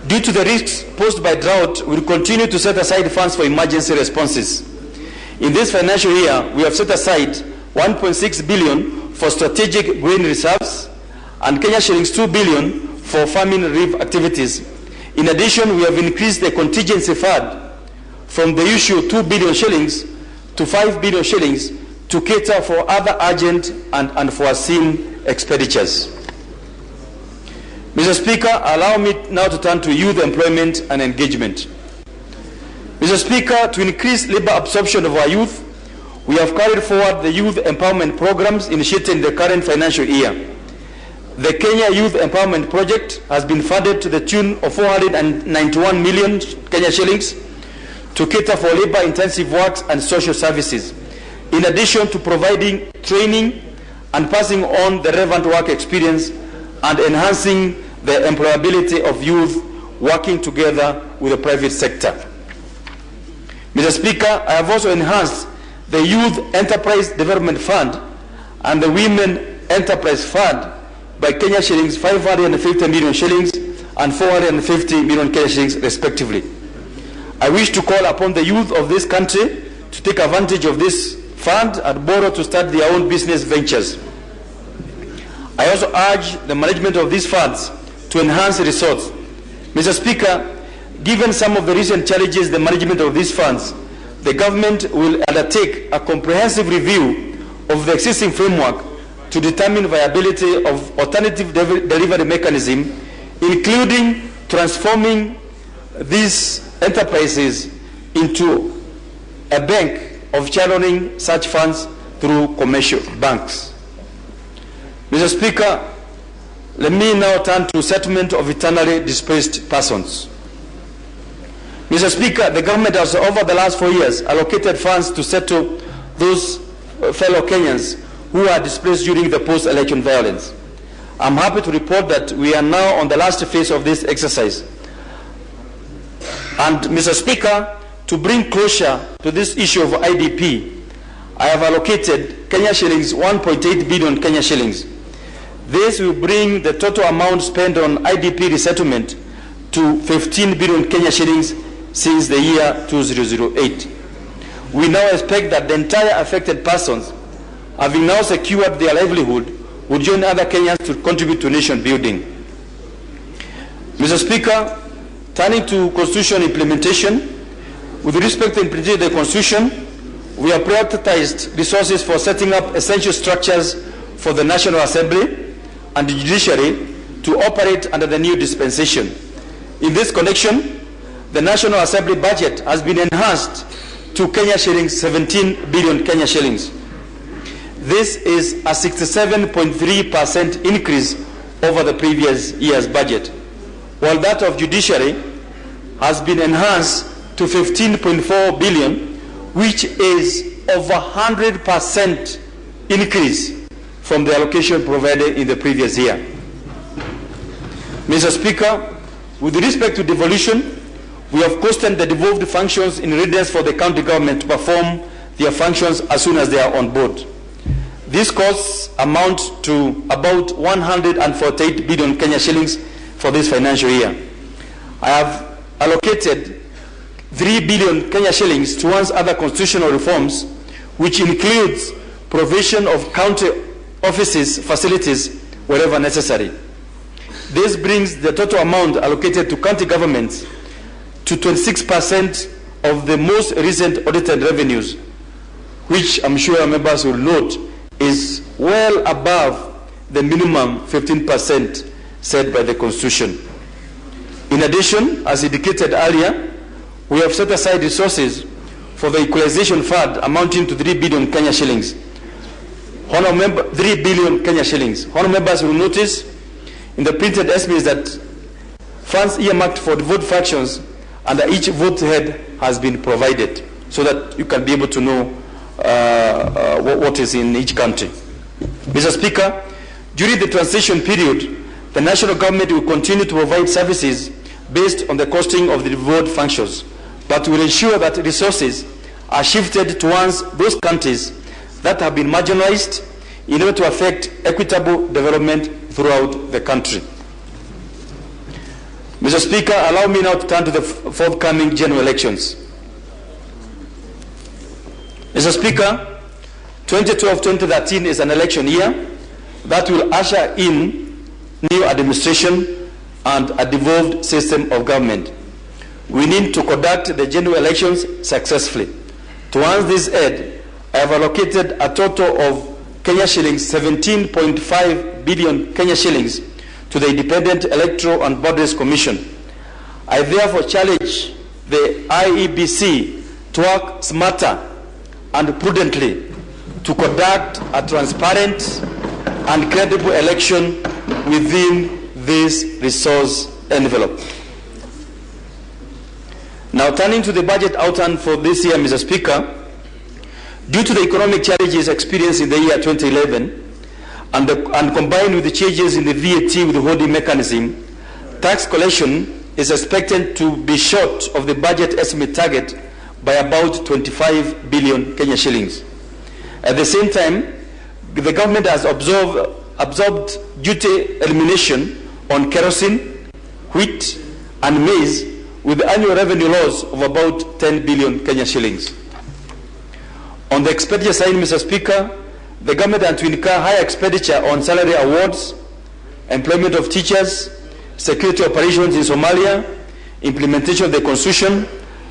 Due to the risks posed by drought, we will continue to set aside funds for emergency responses. In this financial year, we have set aside 1.6 billion for strategic grain reserves and Kenya shillings 2 billion for famine relief activities. In addition, we have increased the contingency fund from the usual 2 billion shillings to 5 billion shillings to cater for other urgent and unforeseen expenditures. Mr. Speaker, allow me now to turn to youth employment and engagement. Mr. Speaker, to increase labor absorption of our youth, we have carried forward the youth empowerment programs initiated in the current financial year. The Kenya Youth Empowerment Project has been funded to the tune of 491 million Kenya shillings to cater for labor-intensive works and social services, in addition to providing training and passing on the relevant work experience and enhancing the employability of youth working together with the private sector. Mr. Speaker, I have also enhanced the Youth Enterprise Development Fund and the Women Enterprise Fund by Kenya shillings 550 million shillings and 450 million Kenya shillings respectively. I wish to call upon the youth of this country to take advantage of this fund and borrow to start their own business ventures. I also urge the management of these funds to enhance resource. Mr. Speaker, given some of the recent challenges the management of these funds, the government will undertake a comprehensive review of the existing framework to determine viability of alternative delivery mechanism, including transforming these enterprises into a bank of channeling such funds through commercial banks. Mr. Speaker, let me now turn to settlement of internally displaced persons. Mr. Speaker, the government has over the last 4 years allocated funds to settle those fellow Kenyans who are displaced during the post-election violence. I'm happy to report that we are now on the last phase of this exercise. And Mr. Speaker, to bring closure to this issue of IDP, I have allocated Kenya shillings 1.8 billion Kenya shillings. This will bring the total amount spent on IDP resettlement to 15 billion Kenya shillings since the year 2008. We now expect that the entire affected persons, having now secured their livelihood, will join other Kenyans to contribute to nation building. Mr. Speaker, turning to constitution implementation, with respect to implementing the constitution, we have prioritized resources for setting up essential structures for the National Assembly and the judiciary to operate under the new dispensation. In this connection, the National Assembly budget has been enhanced to Kenya shillings 17 billion Kenya shillings. This is a 67.3% increase over the previous year's budget, while that of judiciary has been enhanced to 15.4 billion, which is over 100% increase from the allocation provided in the previous year. Mr. Speaker, with respect to devolution, we have costed the devolved functions in readiness for the county government to perform their functions as soon as they are on board. These costs amount to about 148 billion Kenya shillings for this financial year. I have allocated 3 billion Kenya shillings towards other constitutional reforms, which includes provision of county offices facilities wherever necessary. This brings the total amount allocated to county governments to 26% of the most recent audited revenues, which I'm sure members will note is well above the minimum 15% set by the Constitution. In addition, as indicated earlier, we have set aside resources for the equalization fund amounting to 3 billion Kenya shillings. 3 billion Kenya shillings. Honourable members will notice in the printed estimates that funds earmarked for the vote fractions under each vote head has been provided, so that you can be able to know what is in each country. Mr. Speaker, during the transition period, the national government will continue to provide services based on the costing of the vote functions, but will ensure that resources are shifted towards those countries that have been marginalized in order to affect equitable development throughout the country. Mr. Speaker, allow me now to turn to the forthcoming general elections. Mr. Speaker, 2012-2013 is an election year that will usher in new administration and a devolved system of government. We need to conduct the general elections successfully. Towards this end, I have allocated a total of Kenya shillings 17.5 billion Kenya shillings to the Independent Electoral and Boundaries Commission. I therefore challenge the IEBC to work smarter and prudently to conduct a transparent and credible election within this resource envelope. Now, turning to the budget outline for this year, Mr. Speaker, due to the economic challenges experienced in the year 2011 and combined with the changes in the VAT withholding mechanism, tax collection is expected to be short of the budget estimate target by about 25 billion Kenya shillings. At the same time, the government has observed absorbed duty elimination on kerosene, wheat, and maize, with annual revenue loss of about 10 billion Kenya shillings. On the expenditure side, Mr. Speaker, the government had to incur higher expenditure on salary awards, employment of teachers, security operations in Somalia, implementation of the constitution,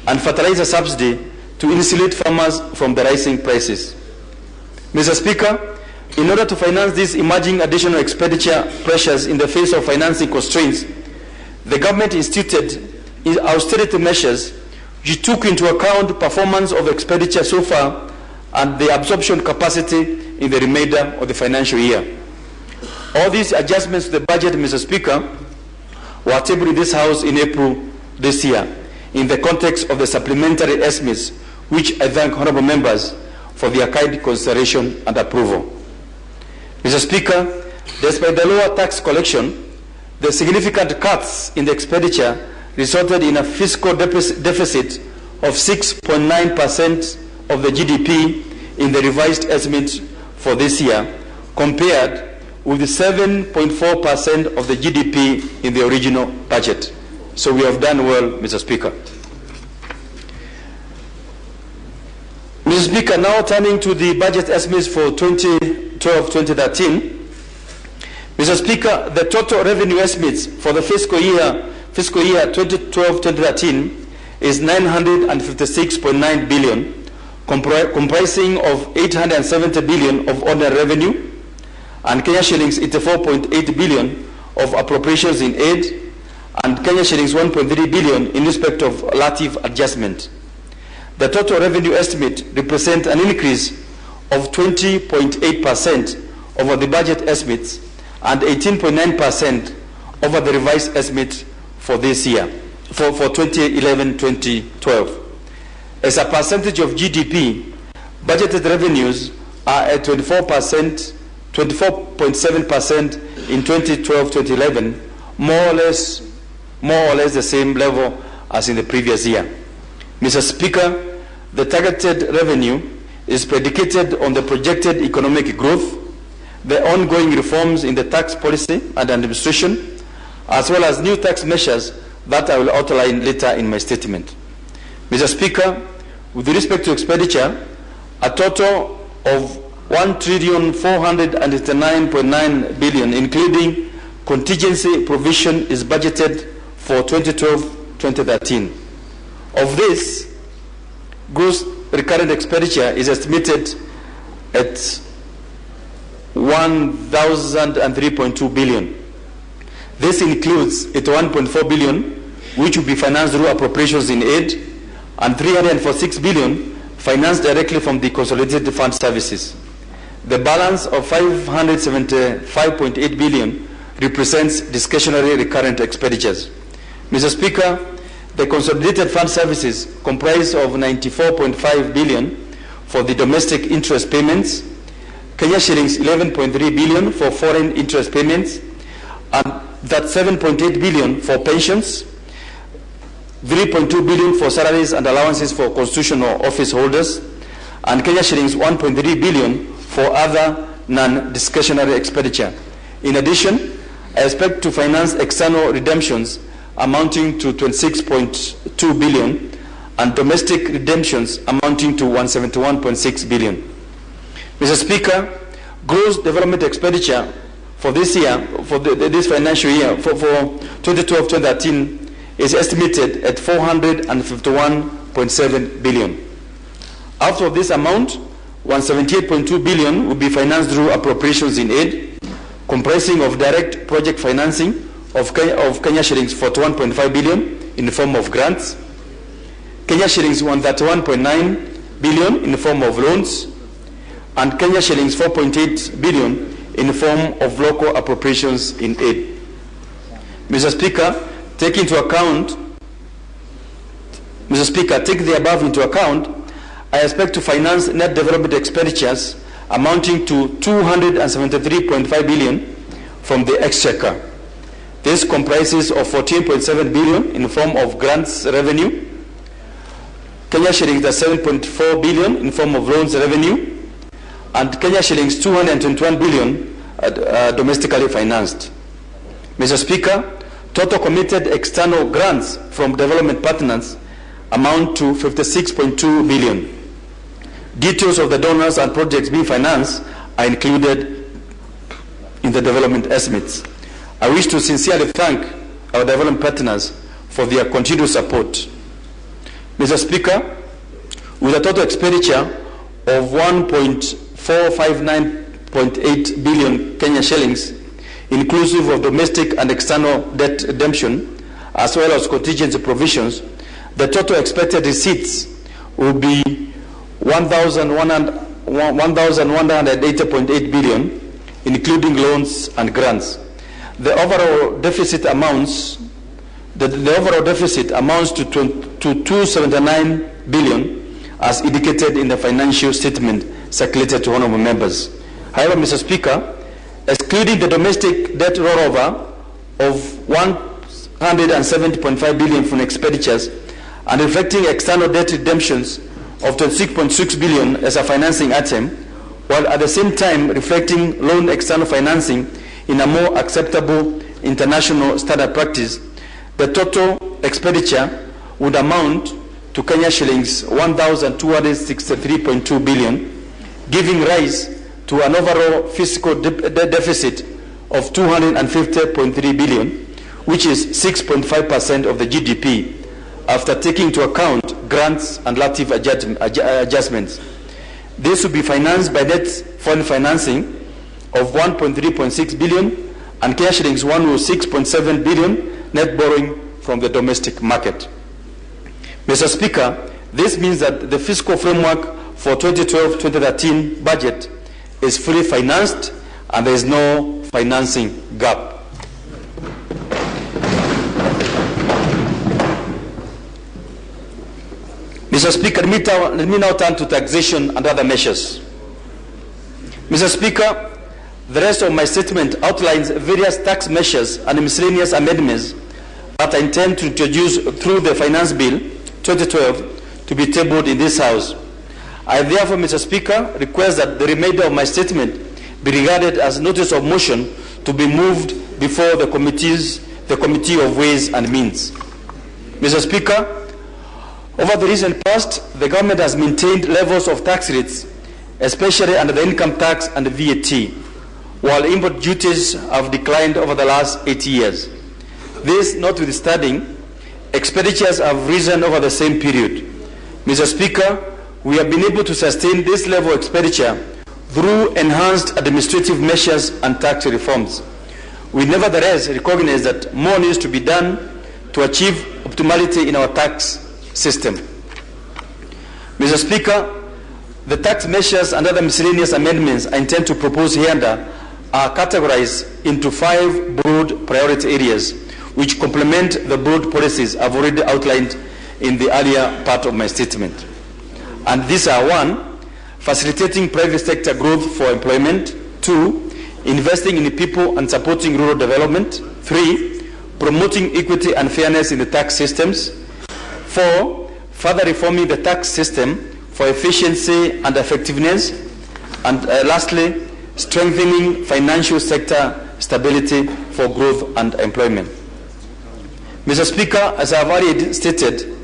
and fertilizer subsidy to insulate farmers from the rising prices. Mr. Speaker, in order to finance these emerging additional expenditure pressures in the face of financing constraints, the government instituted austerity measures which took into account performance of expenditure so far and the absorption capacity in the remainder of the financial year. All these adjustments to the budget, Mr. Speaker, were tabled in this House in April this year in the context of the supplementary estimates, which I thank honourable members for their kind consideration and approval. Mr. Speaker, despite the lower tax collection, the significant cuts in the expenditure resulted in a fiscal deficit of 6.9% of the GDP in the revised estimate for this year, compared with the 7.4% of the GDP in the original budget. So we have done well, Mr. Speaker. Mr. Speaker, now turning to the budget estimates for 2012-2013. Mr. Speaker, the total revenue estimates for the fiscal year 2012-2013 is 956.9 billion, comprising of 870 billion of ordinary revenue and Kenya shillings 84.8 billion of appropriations in aid and Kenya shillings 1.3 billion in respect of relative adjustment. The total revenue estimate represents an increase of 20.8% over the budget estimates and 18.9% over the revised estimate for this year, for 2011-2012. As a percentage of GDP, budgeted revenues are at 24.7% in 2012-2011, more or less the same level as in the previous year. Mr. Speaker, the targeted revenue is predicated on the projected economic growth, the ongoing reforms in the tax policy and administration, as well as new tax measures that I will outline later in my statement. Mr. Speaker, with respect to expenditure, a total of 1,489.9 billion, including contingency provision, is budgeted for 2012-2013. Of this, gross recurrent expenditure is estimated at 1,003.2 billion. This includes 1.4 billion, which will be financed through appropriations in aid, and 346 billion financed directly from the consolidated fund services. The balance of 575.8 billion represents discretionary recurrent expenditures. Mr. Speaker, the consolidated fund services comprise of 94.5 billion for the domestic interest payments, Kenya shillings 11.3 billion for foreign interest payments, and that 7.8 billion for pensions, 3.2 billion for salaries and allowances for constitutional office holders, and Kenya shillings 1.3 billion for other non-discretionary expenditure. In addition, I expect to finance external redemptions amounting to 26.2 billion and domestic redemptions amounting to 171.6 billion. Mr. Speaker, gross development expenditure for this year, for this financial year, for 2012-2013, is estimated at 451.7 billion. Out of this amount, 178.2 billion will be financed through appropriations in aid, comprising of direct project financing of Kenya shillings 41.5 billion in the form of grants, Kenya shillings 131.9 billion in the form of loans, and Kenya shillings 4.8 billion in the form of local appropriations in aid. Mr. Speaker, taking the above into account, I expect to finance net development expenditures amounting to 273.5 billion from the exchequer. This comprises of 14.7 billion in the form of grants revenue, Kenya shillings 7.4 billion in the form of loans revenue, and Kenya shillings 221 billion domestically financed. Mr. Speaker, total committed external grants from development partners amount to 56.2 billion. Details of the donors and projects being financed are included in the development estimates. I wish to sincerely thank our development partners for their continued support. Mr. Speaker, with a total expenditure of 1.459.8 billion Kenya shillings, inclusive of domestic and external debt redemption, as well as contingency provisions, the total expected receipts will be 1,180.8 billion, including loans and grants. The overall deficit amounts to 279 billion, as indicated in the financial statement circulated to honorable members. However, Mr. Speaker, excluding the domestic debt rollover of 170.5 billion from expenditures and reflecting external debt redemptions of 26.6 billion as a financing item, while at the same time reflecting loan external financing in a more acceptable international standard practice, the total expenditure would amount to Kenya shillings 1,263.2 billion, giving rise to an overall fiscal deficit of 250.3 billion, which is 6.5% of the GDP, after taking into account grants and relative adjustments. This will be financed by net foreign financing of 1.3.6 billion and Kenya shillings 106.7 billion net borrowing from the domestic market. Mr. Speaker, this means that the fiscal framework for 2012-2013 budget is fully financed and there is no financing gap. Mr. Speaker, let me now turn to taxation and other measures. Mr. Speaker, the rest of my statement outlines various tax measures and miscellaneous amendments that I intend to introduce through the Finance Bill 2012 to be tabled in this House. I therefore, Mr. Speaker, request that the remainder of my statement be regarded as notice of motion to be moved before the Committee of Ways and Means. Mr. Speaker, over the recent past, the government has maintained levels of tax rates, especially under the income tax and the VAT, while import duties have declined over the last 80 years. This notwithstanding, expenditures have risen over the same period. Mr. Speaker, we have been able to sustain this level of expenditure through enhanced administrative measures and tax reforms. We nevertheless recognize that more needs to be done to achieve optimality in our tax system. Mr. Speaker, the tax measures and other miscellaneous amendments I intend to propose hereunder are categorized into 5 broad priority areas, which complement the broad policies I've already outlined in the earlier part of my statement. And these are: 1, facilitating private sector growth for employment; 2, investing in the people and supporting rural development; 3, promoting equity and fairness in the tax systems; 4, further reforming the tax system for efficiency and effectiveness; and lastly, strengthening financial sector stability for growth and employment. Mr. Speaker, as I have already stated,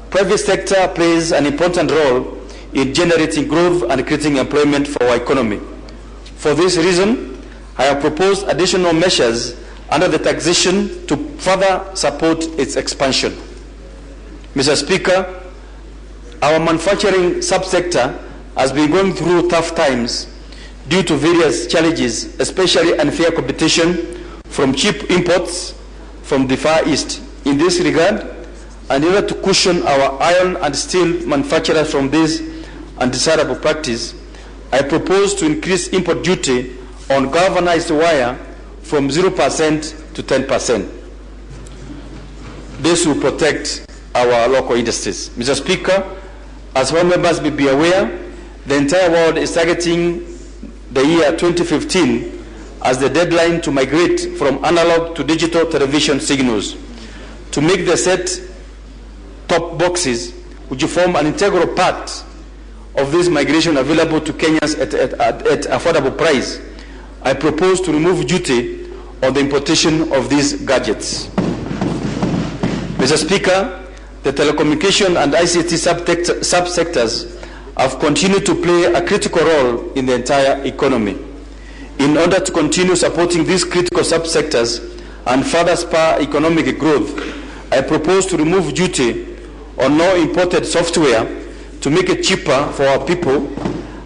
private sector plays an important role in generating growth and creating employment for our economy. For this reason, I have proposed additional measures under the taxation to further support its expansion. Mr. Speaker, our manufacturing subsector has been going through tough times due to various challenges, especially unfair competition from cheap imports from the Far East. In this regard, in order to cushion our iron and steel manufacturers from this undesirable practice, I propose to increase import duty on galvanized wire from 0% to 10%. This will protect our local industries. Mr. Speaker, as all members may be aware, the entire world is targeting the year 2015 as the deadline to migrate from analog to digital television signals. To make the set-top boxes, which form an integral part of this migration, available to Kenyans at affordable price, I propose to remove duty on the importation of these gadgets. Mr. Speaker, the telecommunication and ICT subsectors have continued to play a critical role in the entire economy. In order to continue supporting these critical subsectors and further spur economic growth, I propose to remove duty on all imported software to make it cheaper for our people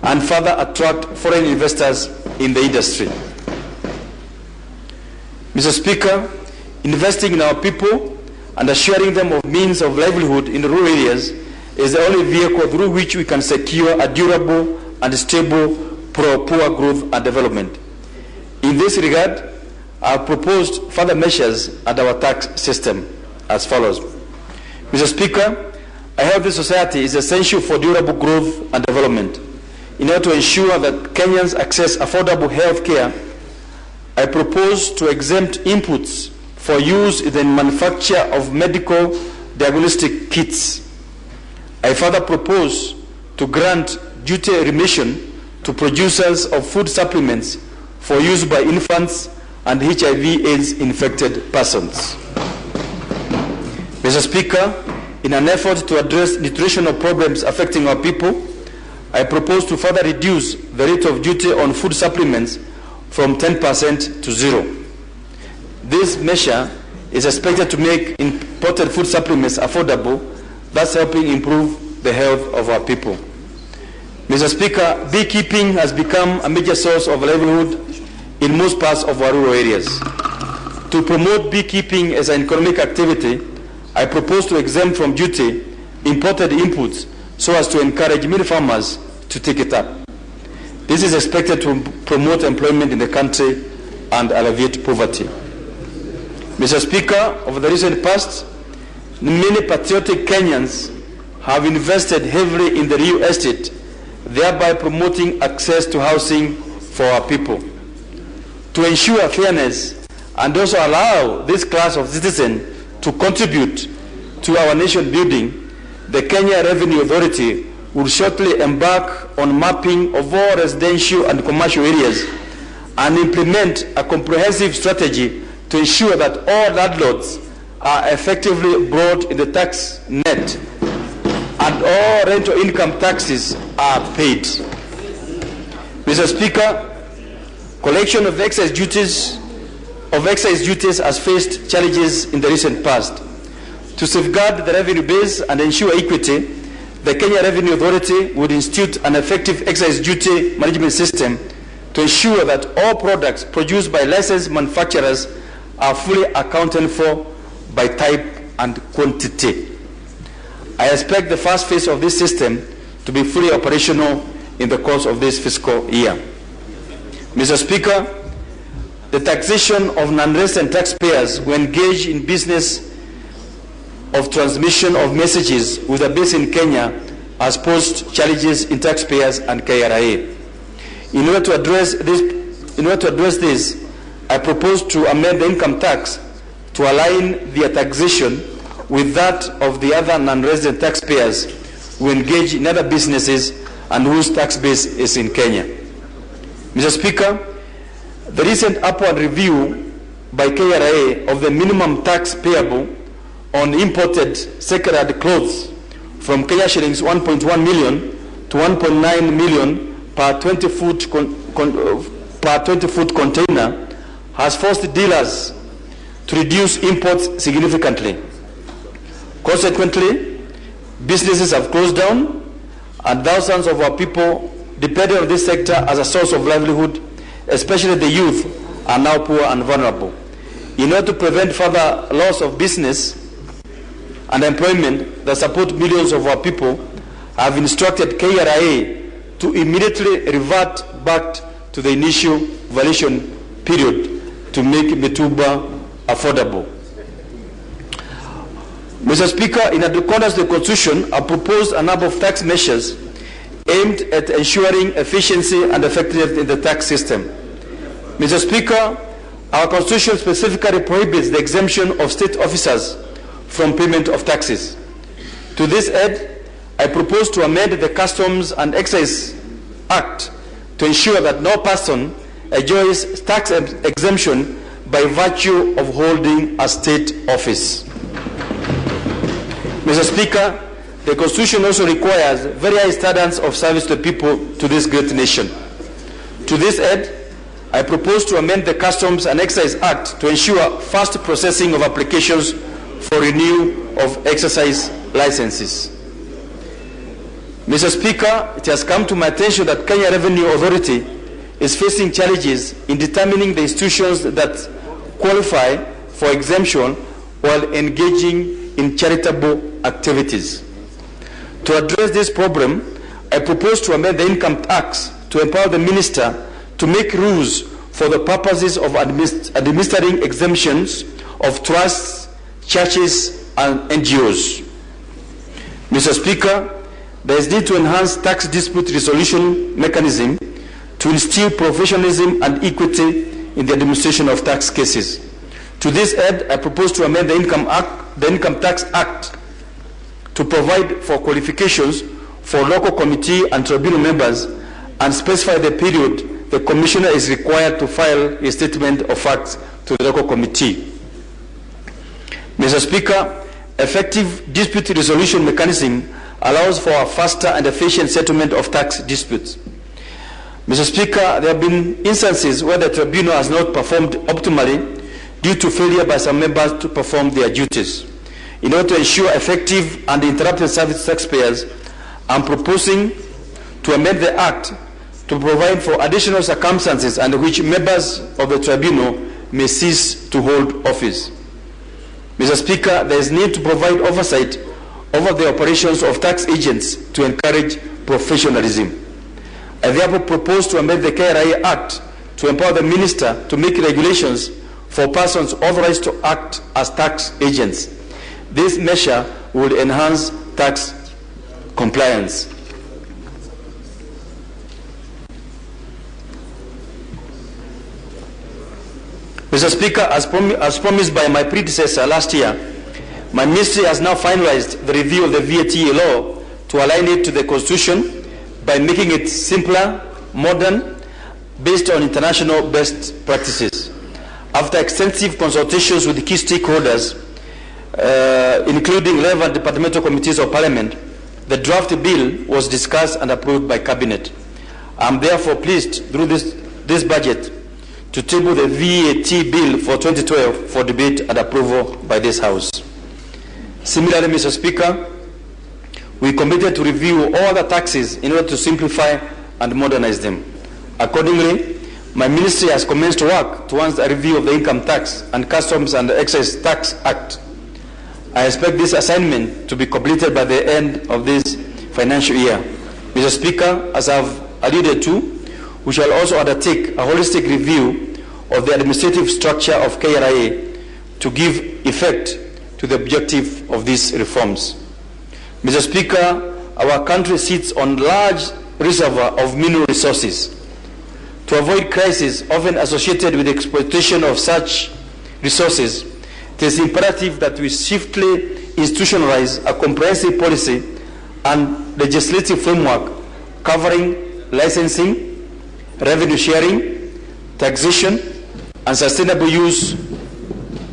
and further attract foreign investors in the industry. Mr. Speaker, investing in our people and assuring them of means of livelihood in the rural areas is the only vehicle through which we can secure a durable and stable pro-poor growth and development. In this regard, I have proposed further measures at our tax system as follows. Mr. Speaker, a healthy society is essential for durable growth and development. In order to ensure that Kenyans access affordable health care, I propose to exempt inputs for use in the manufacture of medical diagnostic kits. I further propose to grant duty remission to producers of food supplements for use by infants and HIV/AIDS infected persons. Mr. Speaker, in an effort to address nutritional problems affecting our people, I propose to further reduce the rate of duty on food supplements from 10% to 0%. This measure is expected to make imported food supplements affordable, thus helping improve the health of our people. Mr. Speaker, beekeeping has become a major source of livelihood in most parts of our rural areas. To promote beekeeping as an economic activity, I propose to exempt from duty imported inputs so as to encourage many farmers to take it up. This is expected to promote employment in the country and alleviate poverty. Mr. Speaker, over the recent past, many patriotic Kenyans have invested heavily in the real estate, thereby promoting access to housing for our people. To ensure fairness and also allow this class of citizens to contribute to our nation building, the Kenya Revenue Authority will shortly embark on mapping of all residential and commercial areas and implement a comprehensive strategy to ensure that all landlords are effectively brought in the tax net and all rental income taxes are paid. Mr. Speaker, collection of excise duties has faced challenges in the recent past. To safeguard the revenue base and ensure equity, the Kenya Revenue Authority would institute an effective excise duty management system to ensure that all products produced by licensed manufacturers are fully accounted for by type and quantity. I expect the first phase of this system to be fully operational in the course of this fiscal year. Mr. Speaker, the taxation of non-resident taxpayers who engage in business of transmission of messages with a base in Kenya has posed challenges in taxpayers and KRA. In order to address this, I propose to amend the income tax to align their taxation with that of the other non-resident taxpayers who engage in other businesses and whose tax base is in Kenya. Mr. Speaker, the recent upward review by KRA of the minimum tax payable on imported second-hand clothes from Kenya shillings 1.1 million to 1.9 million per 20-foot container has forced dealers to reduce imports significantly. Consequently, businesses have closed down and thousands of our people depending on this sector as a source of livelihood, especially the youth, are now poor and vulnerable. In order to prevent further loss of business and employment that support millions of our people, I have instructed KRA to immediately revert back to the initial valuation period to make Mituba affordable. Mr. Speaker, in accordance with the Constitution, I proposed a number of tax measures aimed at ensuring efficiency and effectiveness in the tax system. Mr. Speaker, our Constitution specifically prohibits the exemption of state officers from payment of taxes. To this end, I propose to amend the Customs and Excise Act to ensure that no person enjoys tax exemption by virtue of holding a state office. Mr. Speaker, the Constitution also requires very high standards of service to the people to this great nation. To this end, I propose to amend the Customs and Excise Act to ensure fast processing of applications for renewal of exercise licenses. Mr. Speaker, it has come to my attention that Kenya Revenue Authority is facing challenges in determining the institutions that qualify for exemption while engaging in charitable activities. To address this problem, I propose to amend the Income Tax to empower the Minister to make rules for the purposes of administering exemptions of trusts, churches, and NGOs. Mr. Speaker, there is need to enhance tax dispute resolution mechanism to instill professionalism and equity in the administration of tax cases. To this end, I propose to amend the Income Tax Act to provide for qualifications for local committee and tribunal members and specify the period the Commissioner is required to file a statement of facts to the local committee. Mr. Speaker, effective dispute resolution mechanism allows for a faster and efficient settlement of tax disputes. Mr. Speaker, there have been instances where the tribunal has not performed optimally due to failure by some members to perform their duties. In order to ensure effective and uninterrupted service to taxpayers, I am proposing to amend the Act to provide for additional circumstances under which members of the tribunal may cease to hold office. Mr. Speaker, there is need to provide oversight over the operations of tax agents to encourage professionalism. I therefore propose to amend the KRA Act to empower the Minister to make regulations for persons authorized to act as tax agents. This measure will enhance tax compliance. Mr. Speaker, as promised by my predecessor last year, my ministry has now finalized the review of the VAT law to align it to the Constitution by making it simpler, modern, based on international best practices. After extensive consultations with the key stakeholders, including relevant departmental committees of Parliament, the draft bill was discussed and approved by Cabinet. I am therefore pleased through this budget to table the VAT bill for 2012 for debate and approval by this House. Similarly, Mr. Speaker, we committed to review all the taxes in order to simplify and modernize them. Accordingly, my ministry has commenced work towards a review of the Income Tax and Customs and Excise Tax Act. I expect this assignment to be completed by the end of this financial year. Mr. Speaker, as I have alluded to, we shall also undertake a holistic review of the administrative structure of KRA to give effect to the objective of these reforms. Mr. Speaker, our country sits on large reservoir of mineral resources. To avoid crises often associated with the exploitation of such resources, it is imperative that we swiftly institutionalize a comprehensive policy and legislative framework covering licensing, revenue sharing, taxation, and sustainable use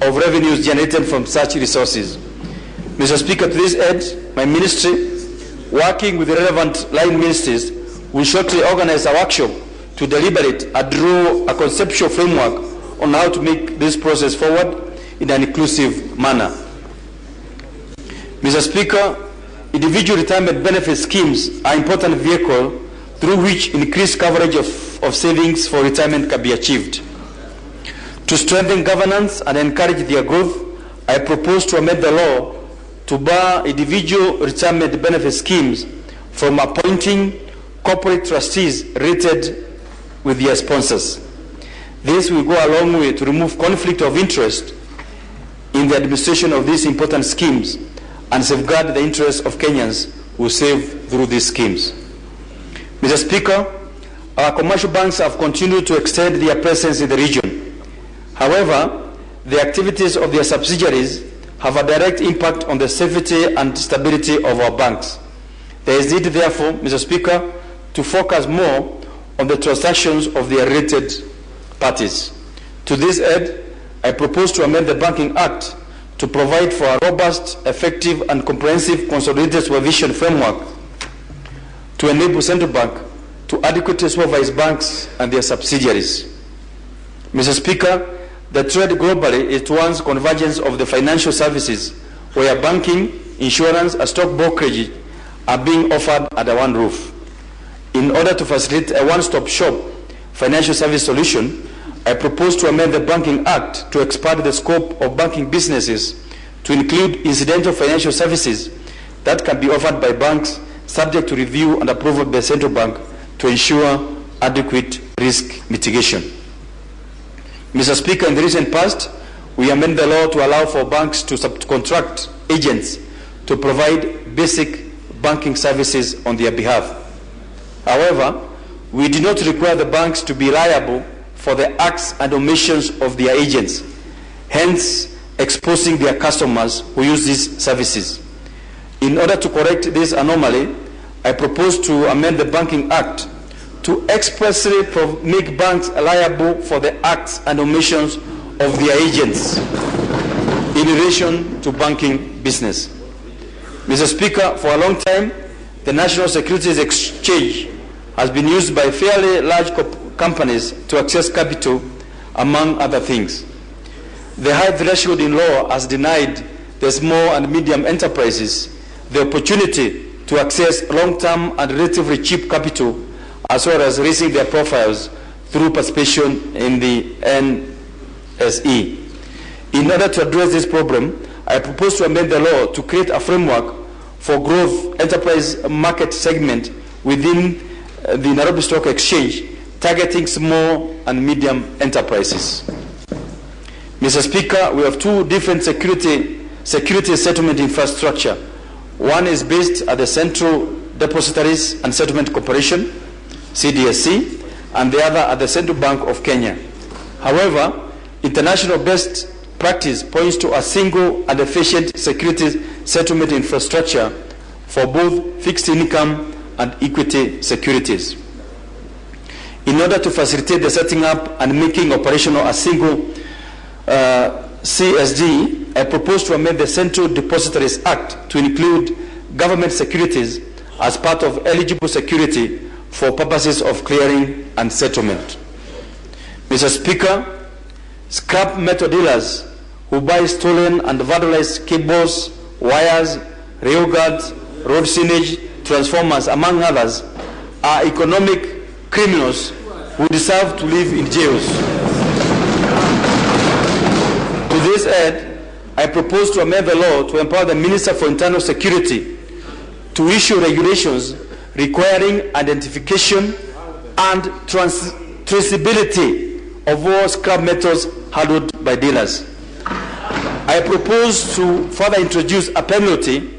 of revenues generated from such resources. Mr. Speaker, to this end, my ministry, working with the relevant line ministries, will shortly organize a workshop to deliberate and draw a conceptual framework on how to make this process forward in an inclusive manner. Mr. Speaker, individual retirement benefit schemes are an important vehicle through which increased coverage of savings for retirement can be achieved. To strengthen governance and encourage their growth, I propose to amend the law to bar individual retirement benefit schemes from appointing corporate trustees rated with their sponsors. This will go a long way to remove conflict of interest in the administration of these important schemes and safeguard the interests of Kenyans who save through these schemes. Mr. Speaker, our commercial banks have continued to extend their presence in the region. However, the activities of their subsidiaries have a direct impact on the safety and stability of our banks. There is need, therefore, Mr. Speaker, to focus more on the transactions of their rated parties. To this end, I propose to amend the Banking Act to provide for a robust, effective, and comprehensive consolidated supervision framework to enable Central Bank to adequately supervise banks and their subsidiaries. Mr. Speaker, the trend globally is towards convergence of the financial services where banking, insurance, and stock brokerage are being offered under one roof. In order to facilitate a one-stop shop financial service solution, I propose to amend the Banking Act to expand the scope of banking businesses to include incidental financial services that can be offered by banks subject to review and approval by the Central Bank to ensure adequate risk mitigation. Mr. Speaker, in the recent past, we amended the law to allow for banks to subcontract agents to provide basic banking services on their behalf. However, we do not require the banks to be liable for the acts and omissions of their agents, hence exposing their customers who use these services. In order to correct this anomaly, I propose to amend the Banking Act to expressly make banks liable for the acts and omissions of their agents in relation to banking business. Mr. Speaker, for a long time, the National Securities Exchange has been used by fairly large companies to access capital, among other things. The high threshold in law has denied the small and medium enterprises the opportunity to access long-term and relatively cheap capital, as well as raising their profiles through participation in the NSE. In order to address this problem, I propose to amend the law to create a framework for growth enterprise market segment within the Nairobi Stock Exchange, targeting small and medium enterprises. Mr. Speaker, we have two different security settlement infrastructure. One is based at the Central Depositories and Settlement Corporation, CDSC, and the other at the Central Bank of Kenya. However, international best practice points to a single and efficient securities settlement infrastructure for both fixed income and equity securities. In order to facilitate the setting up and making operational a single CSD, I propose to amend the Central Depositories Act to include government securities as part of eligible security for purposes of clearing and settlement. Mr. Speaker, scrap metal dealers who buy stolen and vandalized cables, wires, railguards, road signage, transformers, among others, are economic criminals who deserve to live in jails. To this end, I propose to amend the law to empower the Minister for Internal Security to issue regulations requiring identification and traceability of all scrap metals handled by dealers. I propose to further introduce a penalty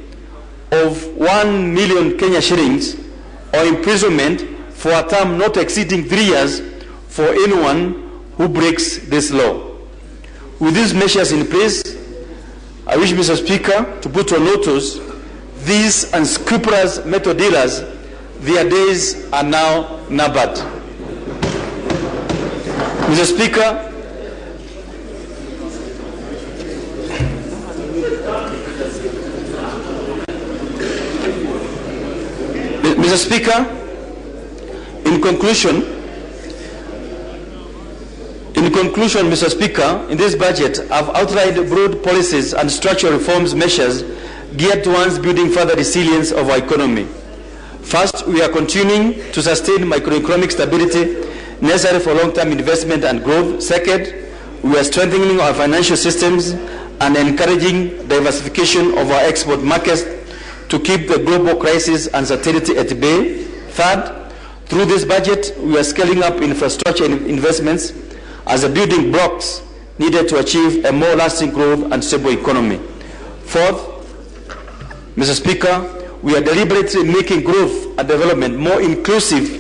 of 1 million Kenya shillings or imprisonment for a term not exceeding 3 years for anyone who breaks this law. With these measures in place, I wish, Mr. Speaker, to put on notice these unscrupulous metal dealers. Their days are now numbered. Mr. Speaker, in conclusion, Mr. Speaker, in this budget, I've outlined broad policies and structural reforms measures geared towards building further resilience of our economy. First, we are continuing to sustain macroeconomic stability necessary for long-term investment and growth. Second, we are strengthening our financial systems and encouraging diversification of our export markets to keep the global crisis uncertainty at bay. Third, through this budget, we are scaling up infrastructure investments as the building blocks needed to achieve a more lasting growth and stable economy. Fourth, Mr. Speaker, we are deliberately making growth and development more inclusive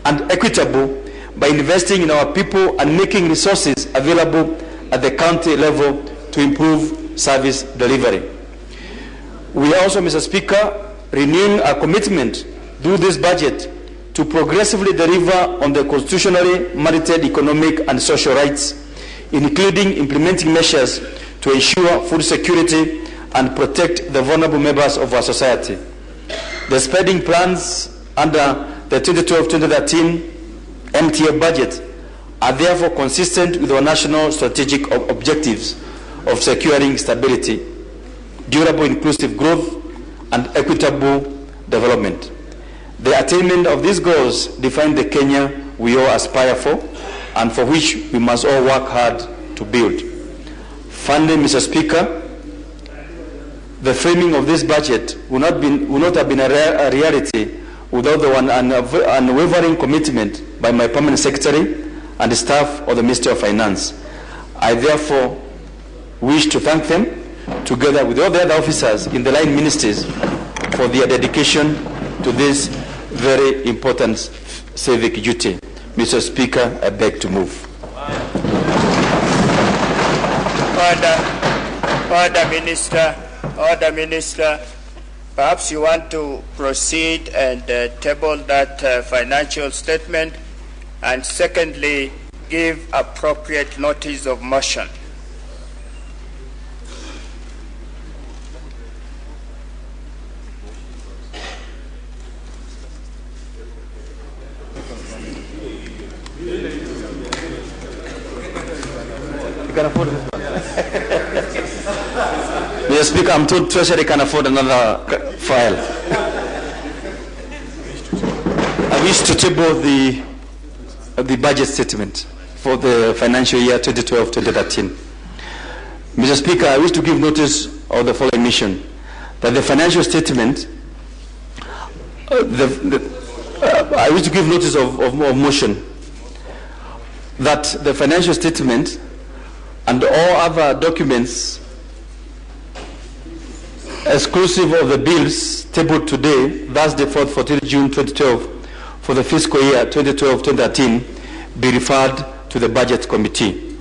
and equitable by investing in our people and making resources available at the county level to improve service delivery. We are also, Mr. Speaker, renewing our commitment through this budget to progressively deliver on the constitutionally mandated economic and social rights, including implementing measures to ensure food security and protect the vulnerable members of our society. The spending plans under the 2012-2013 MTF budget are therefore consistent with our national strategic objectives of securing stability, durable inclusive growth, and equitable development. The attainment of these goals define the Kenya we all aspire for and for which we must all work hard to build. Finally, Mr. Speaker, the framing of this budget would not have been a reality without the unwavering commitment by my permanent secretary and the staff of the Ministry of Finance. I therefore wish to thank them, together with all the other officers in the line ministries, for their dedication to this very important civic duty. Mr. Speaker, I beg to move. Order, Minister. Order, Minister. Perhaps you want to proceed and table that financial statement, and secondly, give appropriate notice of motion. You can afford this one. Mr. Speaker, I'm told Treasury can afford another file. I wish to table the budget statement for the financial year 2012-2013. Mr. Speaker, I wish to give notice of the following mission: that the financial statement, I wish to give notice of motion that the financial statement and all other documents exclusive of the bills tabled today, Thursday, 14th June 2012, for the fiscal year 2012-2013, be referred to the Budget Committee.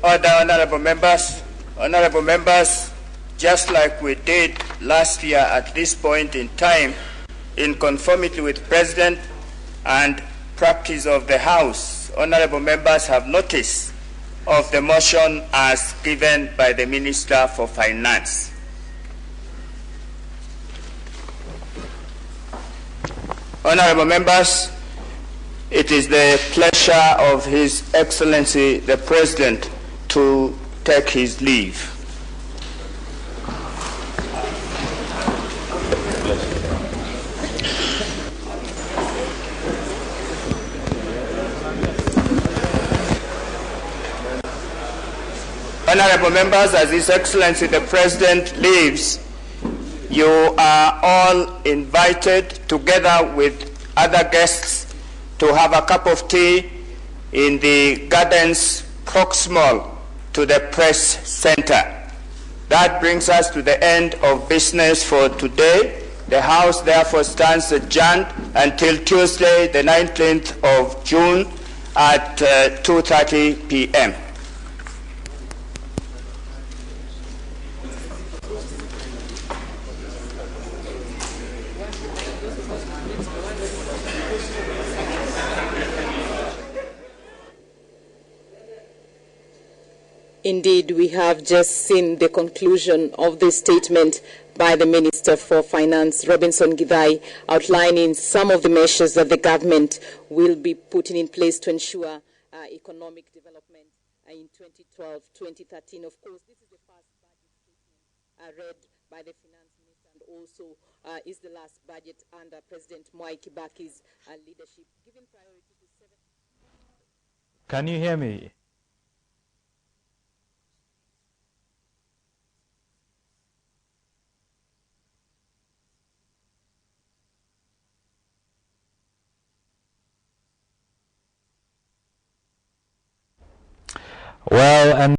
Order, honorable members. Honorable members, just like we did last year at this point in time, in conformity with President and practice of the House, honorable members have notice of the motion as given by the Minister for Finance. Honorable members, it is the pleasure of His Excellency the President to take his leave. Honorable members, as His Excellency the President leaves, you are all invited, together with other guests, to have a cup of tea in the gardens proximal to the press center. That brings us to the end of business for today. The House therefore stands adjourned until Tuesday, the 19th of June at 2:30 p.m. Indeed, we have just seen the conclusion of the statement by the Minister for Finance, Njeru Githae, outlining some of the measures that the government will be putting in place to ensure economic development in 2012-2013. Of course, this is the first budget statement read by the Finance Minister, and also is the last budget under President Mwai Kibaki's leadership, giving priority to 7. Can you hear me? Well, and